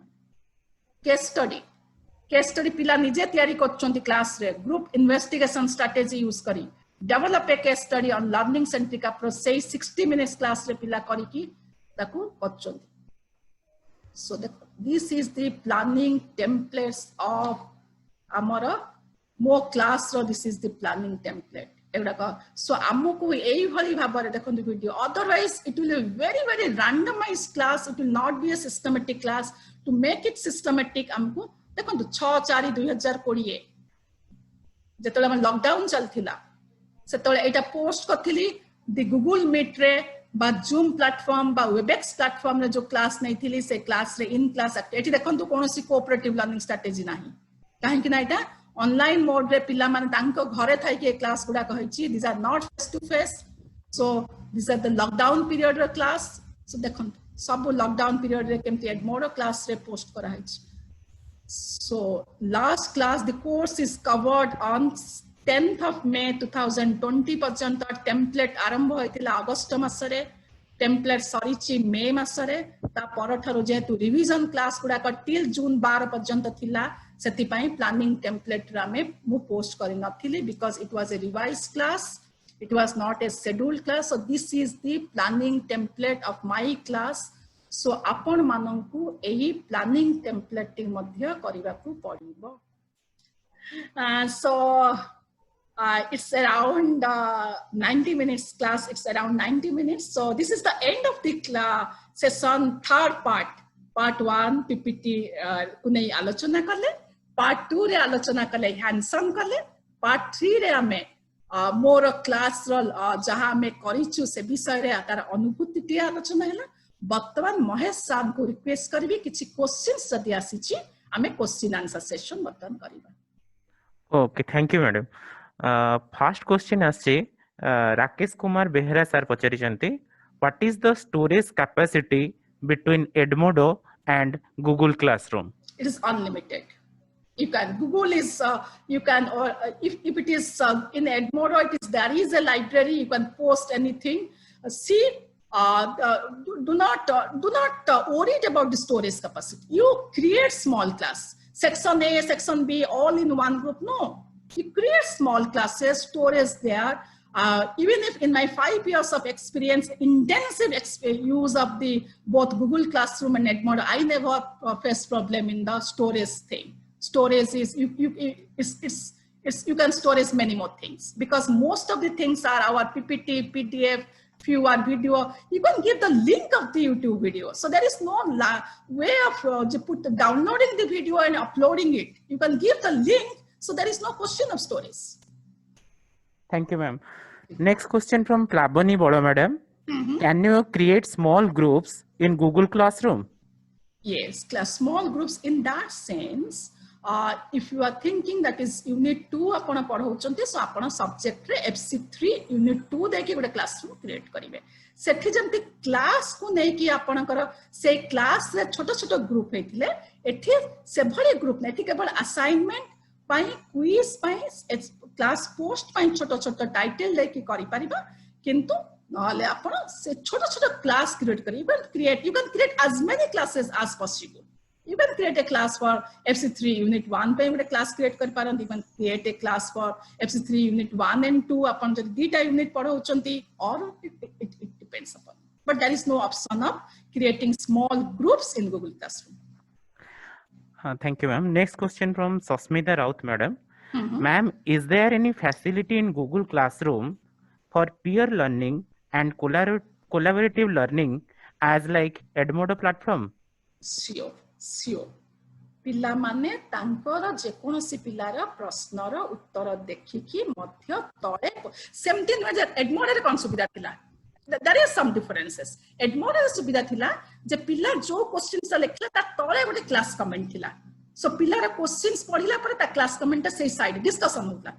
case study पिला निजे तयारी करछन्ती क्लास रे ग्रुप इन्वेस्टिगेशन स्ट्रेटजी यूज करी develop a case study on learning centric approach say 60 minutes class re pila kariki taku kachonti so this is the planning templates of amara mo class ro this is the planning template एवडा का so amku ei bhali bhabare dekhontu video otherwise it will be very randomized class it will not be a systematic class to make it systematic amku dekhontu 6/4/2020 jetole am lockdown chalthila सेतले Etah post करथिली the Google meet रे बा zoom platform बा Webex platform रे जो class नै थिली से class रे in class eighty देखंतु कोनोसी कोऑपरेटिव लर्निंग स्ट्रेटजी नाही काहे कि ना एटा ऑनलाइन मोड रे पिला माने तांको घरे थाई के क्लास गुडा कहैछि this are not face to face so this are the lockdown period रे क्लास सो देखंतु सब लॉकडाउन पीरियड रे केमति एडमोडो क्लास रे पोस्ट कराइछि so last class the course is covered on 10th of May 2020 पर्यंत टेम्पलेट आरंभ होइतिला अगस्त मासरे template सरीची मे मासरे ता परठारो जेतु रिवीजन क्लास गुडा टिल जून 12 पर्यंत थिला सेति पई प्लानिंग टेम्पलेट रामे मु पोस्ट करि नथिली because it was a revise class, it was not a scheduled class, so this is the planning template of my class. So आपण मानंकु एही प्लानिंग टेम्पलेट मध्य करिवा को पड़िबो. So it's around 90 minutes class, it's around 90 minutes. So this is the end of the session, third part 1 PPT कुनै आलोचना कले, part 2 रे आलोचना कले handsome कले, part 3 रे हमें मोर क्लास जहाँ आम करूँ से विषय रे तार अनुभूति टी आलोचना है. बर्तमान महेश साहब को रिक्वेस्ट करी किसी क्वेश्चंस जदि आसी आम क्वेश्चन आंसर सेशन बर्तमान करबा. Okay, thank you madam. First question आछि राकेश कुमार बेहरा सर पचारिचंती, what is the storage capacity between Edmodo and Google Classroom? It is unlimited. You can Google is you can, or if it is in Edmodo, there is a library, you can post anything. See, do not worry about the storage capacity. You create small class, section A, section B, all in one group. No, you create small classes, storage there. Even if in my 5 years of experience, intensive use of the both Google Classroom and Edmodo, I never faced problem in the storage thing. Storage is you can storage many more things because most of the things are our PPT, PDF, few are video. You can give the link of the YouTube video, so there is no way of downloading the video and uploading it. You can give the link, so there is no question of storage. Thank you, ma'am. Next question from Plabani Bodo, madam. Can you create small groups in Google Classroom? Yes, small groups in that sense. If you are thinking that is unit 2 आपण पढौचंती, सो आपण subject रे FC3 unit 2 देखि गोटे classroom create करिवे. सेठी जंती class को नै कि आपणकर से क्लास रे छोट छोट ग्रुप हेतिले, एठी से भले ग्रुप नै, एठी केवल असाइनमेंट पाई, क्विज पाई, क्लास पोस्ट पाई छोट छोट टाइटल लेकि करि परिबा. किंतु नले आपण से छोट छोट क्लास क्रिएट करिबा. You can create as many classes as possible. You can create a class for FC3 unit 1 पे ଗୋଟେ class create कर पारंती. You can create a class for FC3 unit 1 and 2 अपन जब दीटा unit पढौचंती, or it depends upon. But there is no option of creating small groups in Google Classroom. Thank you, ma'am. Next question from Sasmita Raut, madam. Ma'am, is there any facility in Google Classroom for peer learning and collaborative learning as like Edmodo platform? Sure. पिला माने तांकर जे कोनोसी पिलार प्रश्नर उत्तर देखिकी मध्य तळे सेमति न एडमोडो रे कोन सुविधा थिला. There is some differences. एडमोडो रे सुविधा थिला जे पिला जो क्वेश्चन से लिखला ता तळे गोटे क्लास कमेंट थिला. सो पिलार क्वेश्चंस पढिला पर ता क्लास कमेंट से साइड डिस्कशन होता.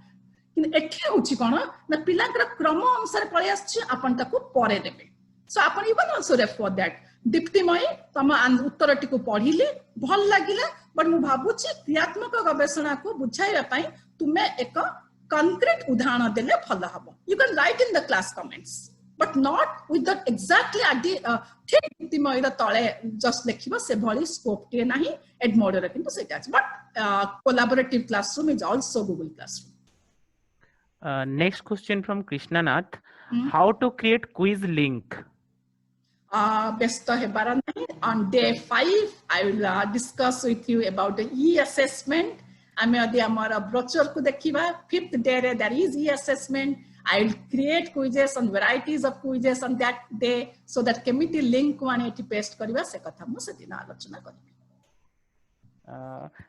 किन एठी होची कोन ना पिलांकर क्रम अनुसार पळे आछि, आपण ताको परे देबे. सो आपण you can also refer that. Diptimayee तम उत्तर टी पढ़िले भल लगिला, बट मु भाबुची क्रियात्मक गवेषणा को बुझाइबा पई तुमे एक कंक्रीट उदाहरण देले भल हबो. You can write in the class comments but not with the exactly at the ठीक दीप्तिमयी तळे जस्ट लिखिबो से भली स्कोप टे नाही एडमोडो रे. किंतु सेटा अछि, but collaborative classroom is also Google classroom. Next question from Krishna Nath. How to create quiz link? Best on day 5 I will discuss with you about the e-assessment. आमे अदि हमारा ब्रोचर को देखिबा. 5th day रे there is e-assessment. I will create quizzes and varieties of quizzes on that day, so that केमिति link माने eighty paste करबा से कथा मु से दिन आलोचना करबी.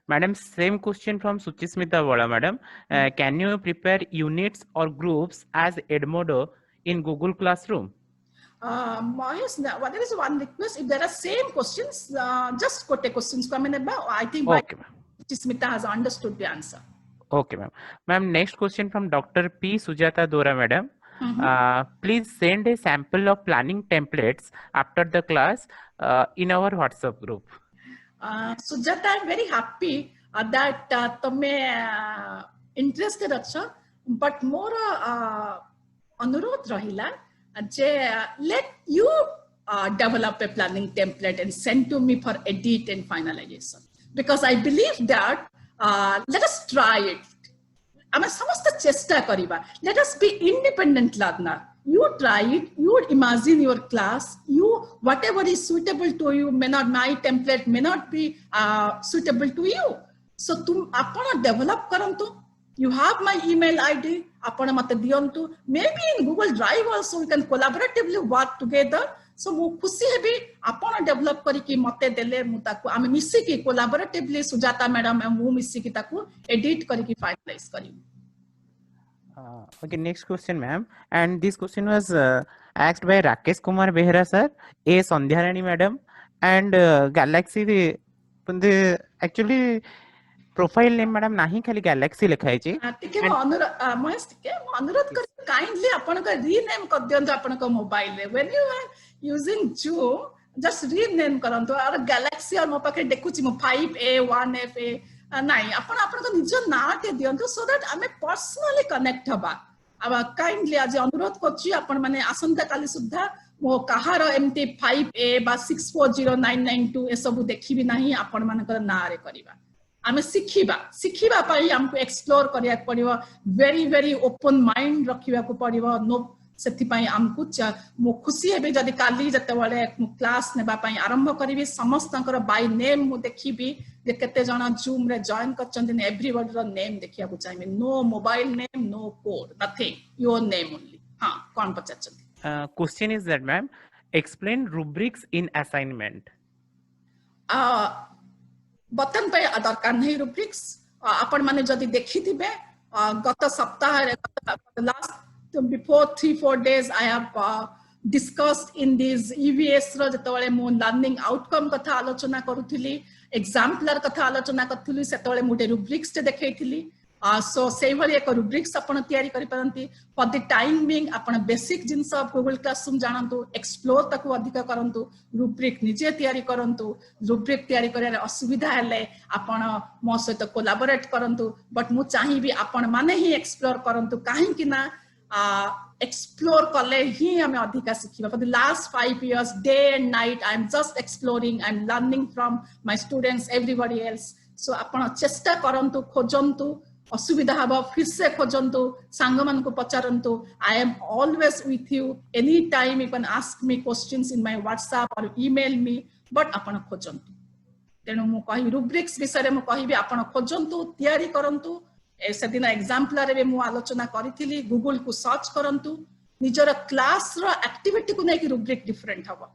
Madam, same question from Suchismita Vola, madam. Can you prepare units or groups as Edmodo in Google Classroom? Mahesh, there is one request. If there are same questions, just quote a questions coming about. I think Okay, Suchismita has understood the answer. Okay, ma'am. Ma'am, next question from Dr. P. Sujata Dora, madam. Please send a sample of planning templates after the class in our WhatsApp group. Sujata, I'm very happy that tome interested acha, but more अनुरोध रहिला जे let you develop a planning template and send to me for edit and finalization. Because I believe that let us try it. आमे समस्त चेष्टा करिबा. Let us be independent learner. You try it. You imagine your class. You whatever is suitable to you may not, my template may not be suitable to you. So तुम आपण develop करंतु. You have my email ID. आपण मते दियंतु. Maybe in Google Drive also we can collaboratively work together. So मु खुशी heavy आपण develop करी कि मते देले मु ताकू आमे मिसी कि कोलैबोरेटिवली सुजाता मैडम मु मिसी कि ताकू एडिट करी कि फाइनलाइज करी. Okay, next question, ma'am. And this question was asked by Rakesh Kumar Behra sir, A Sandhyarani madam, and Galaxy actually profile name madam nahi khali Galaxy लिखा है जी. ठीक है अनुरोध कर काइंडली आपण का रीनेम कर दियंतु आपण का मोबाइल रे. When you are using Zoom, just rename करंतु. और Galaxy और मो पाखे देखुची मो 5A 1FA नाही आपण आपण का निज नाटे दियंतु so that आमे पर्सनली कनेक्ट हबा. अब काइंडली आज अनुरोध करछि आपण माने आसंता काली सुद्धा मो कहार एमटी 5A बा 640992 ए सब देखिबी नाही आपण मानकर नारे करिबा. आमे सिखिबा पाई हमको एक्सप्लोर करिया पड़िबो. वेरी वेरी ओपन माइंड रखिबा को पड़िबो. नो सेति पाई हमको मो खुशी हेबे जदी काली जते वाले क्लास नेबा पाई आरंभ करिबी. समस्तंकर बाय नेम मु देखिबी जे केते जना जूम रे जॉइन करचंदी ने एवरीबॉडी रो नेम देखिया को चाहिए. No mobile name, no code, nothing, your name only. हां कोन पचाचंदी. Question is that ma'am, explain rubrics in assignment. बतन पे दरकार नहीं रुब्रिक्स. आपण माने जदी देखिथिबे गत सप्ताह रे last before 3-4 days I have discussed in this EVS रो जतले मो लर्निंग आउटकम कथा आलोचना करूथिली, एग्जाम्पलर कथा आलोचना करथिली. सेतले मोटे रुब्रिक्स ते देखैथिली. सो सेही भली एक रुब्रिक्स आपण तयारी करि परंती. फॉर द टाइम बीइंग आपण basic things of Google Classroom जानंतु, एक्सप्लोर तक अधिक करंतु, रुब्रिक निजे तयारी करंतु. रुब्रिक तयारी करे असुविधा हेले आपण मो सहित कोलैबोरेट करंतु. बट मु चाहिबी आपण माने ही एक्सप्लोर करंतु. काहे कि ना एक्सप्लोर करले ही हमें अधिक सिखिबा. For the last 5 years day and night I am just exploring, I am learning from my students everybody else. So आपण चेष्टा करंतु, खोजंतु. असुविधा हबा फिर से खोजंतु, सांग मन को पचारंतु. I am always with you. Any time you can ask me questions in my WhatsApp or email me. But आपण खोजंतु. तेनु मु कहि रुब्रिक्स विषय रे मु कहिबी आपण खोजंतु, तयारी करंतु. से दिन एग्जाम्पलर रे मु आलोचना करिथिली. गूगल को सर्च करंतु. निजर क्लास रो एक्टिविटी को नै कि रुब्रिक डिफरेंट हबो.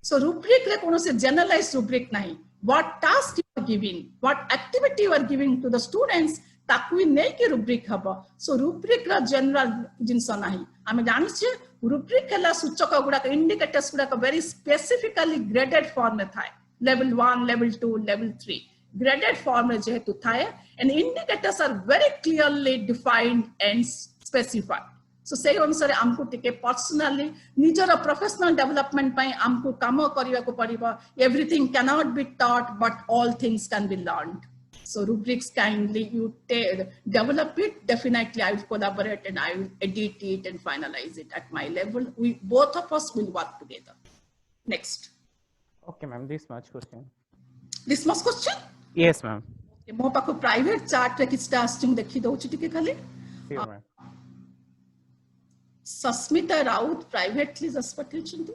सो रुब्रिक रे कोनो से जनरलाइज रुब्रिक नाही. What task you are giving, what activity you are giving to the students, ताकू नै कि रुब्रिक हबो. सो रुब्रिक रो जनरल जिंस नाही. आमे जानि छी रुब्रिक हला सूचक गुडा इंडिकेटर्स गुडा वेरी स्पेसिफिकली ग्रेडेड फॉर्म में थाए. Level 1, level 2, level 3 graded form रे जेहेतु थाए. and indicators are very clearly defined and specified. So से अनुसार हमको टिके पर्सनली निजर प्रोफेशनल डेवलपमेंट पई हमको काम करिया को पड़िबो. everything cannot be taught but all things can be learned. So rubrics kindly you develop it. Definitely I will collaborate and I will edit it and finalize it at my level. We both of us will work together. Next. Okay ma'am, this much question. This much question? Yes ma'am. मो पाखु private chart रे किछटा आस्टिंग देखि दउछि टिके खाली. Sure ma'am. Sasmita Raut privately just पठेछंती.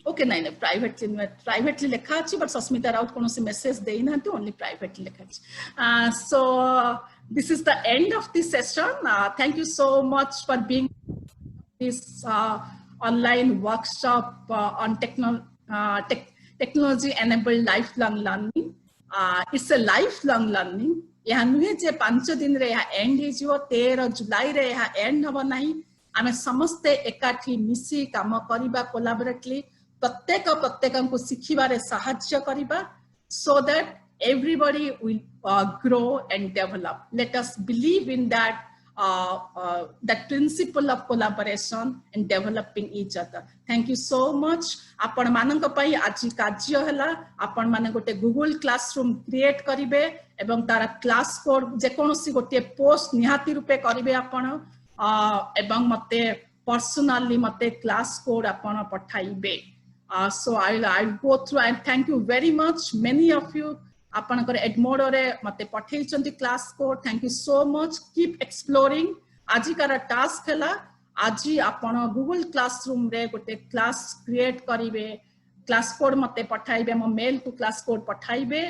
Okay नाही नाही privately लेखा अछि बट सस्मिता राउत कोनोसी मेसेज देई नांती, ओनली प्राइवेटली लेखा अछि. सो this is the end of this session. Thank you so much for being this online workshop on technology enabled life long learning. It's a life long learning. यहाँ नुहे जे 5 दिन रे यहाँ and हे जिवो. 13 जुलाई रे यहाँ एंड हबो नाही. आमे समस्ते एकाठी मिसी काम करिबा कोलैबोरेटली. प्रत्येक को सिखिबारे सहाय्य करिबा so that everybody will grow and develop. Let us believe in that that principle of collaboration and developing each other. Thank you so much. आपण मानक पई आज कार्य हला. आपण माने गोटे गूगल क्लासरूम क्रिएट करिवे एवं तारा क्लास कोड जे कोनोसी गोटे पोस्ट निहाती रूपे करिवे आपण एवं मते पर्सनली मते क्लास कोड आपण पठाइबे. So I'll go through and thank you very much. Many of you आपनकर Edmodo रे मते पठेइचंती क्लास को. Thank you so much. Keep exploring. आजि कार टास्क हैला आजि आपण Google Classroom रे गोटे क्लास क्रिएट करिवे. क्लास कोड मते पठाइबे मो मेल को क्लास कोड पठाइबे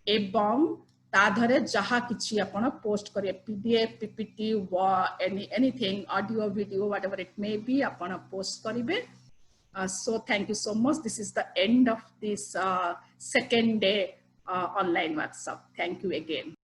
एवं ता धरे जहा किछि आपण पोस्ट करिए PDF PPT वा anything audio video whatever it may be आपण पोस्ट करिवे. So thank you so much. This is the end of this second day online workshop. Thank you again.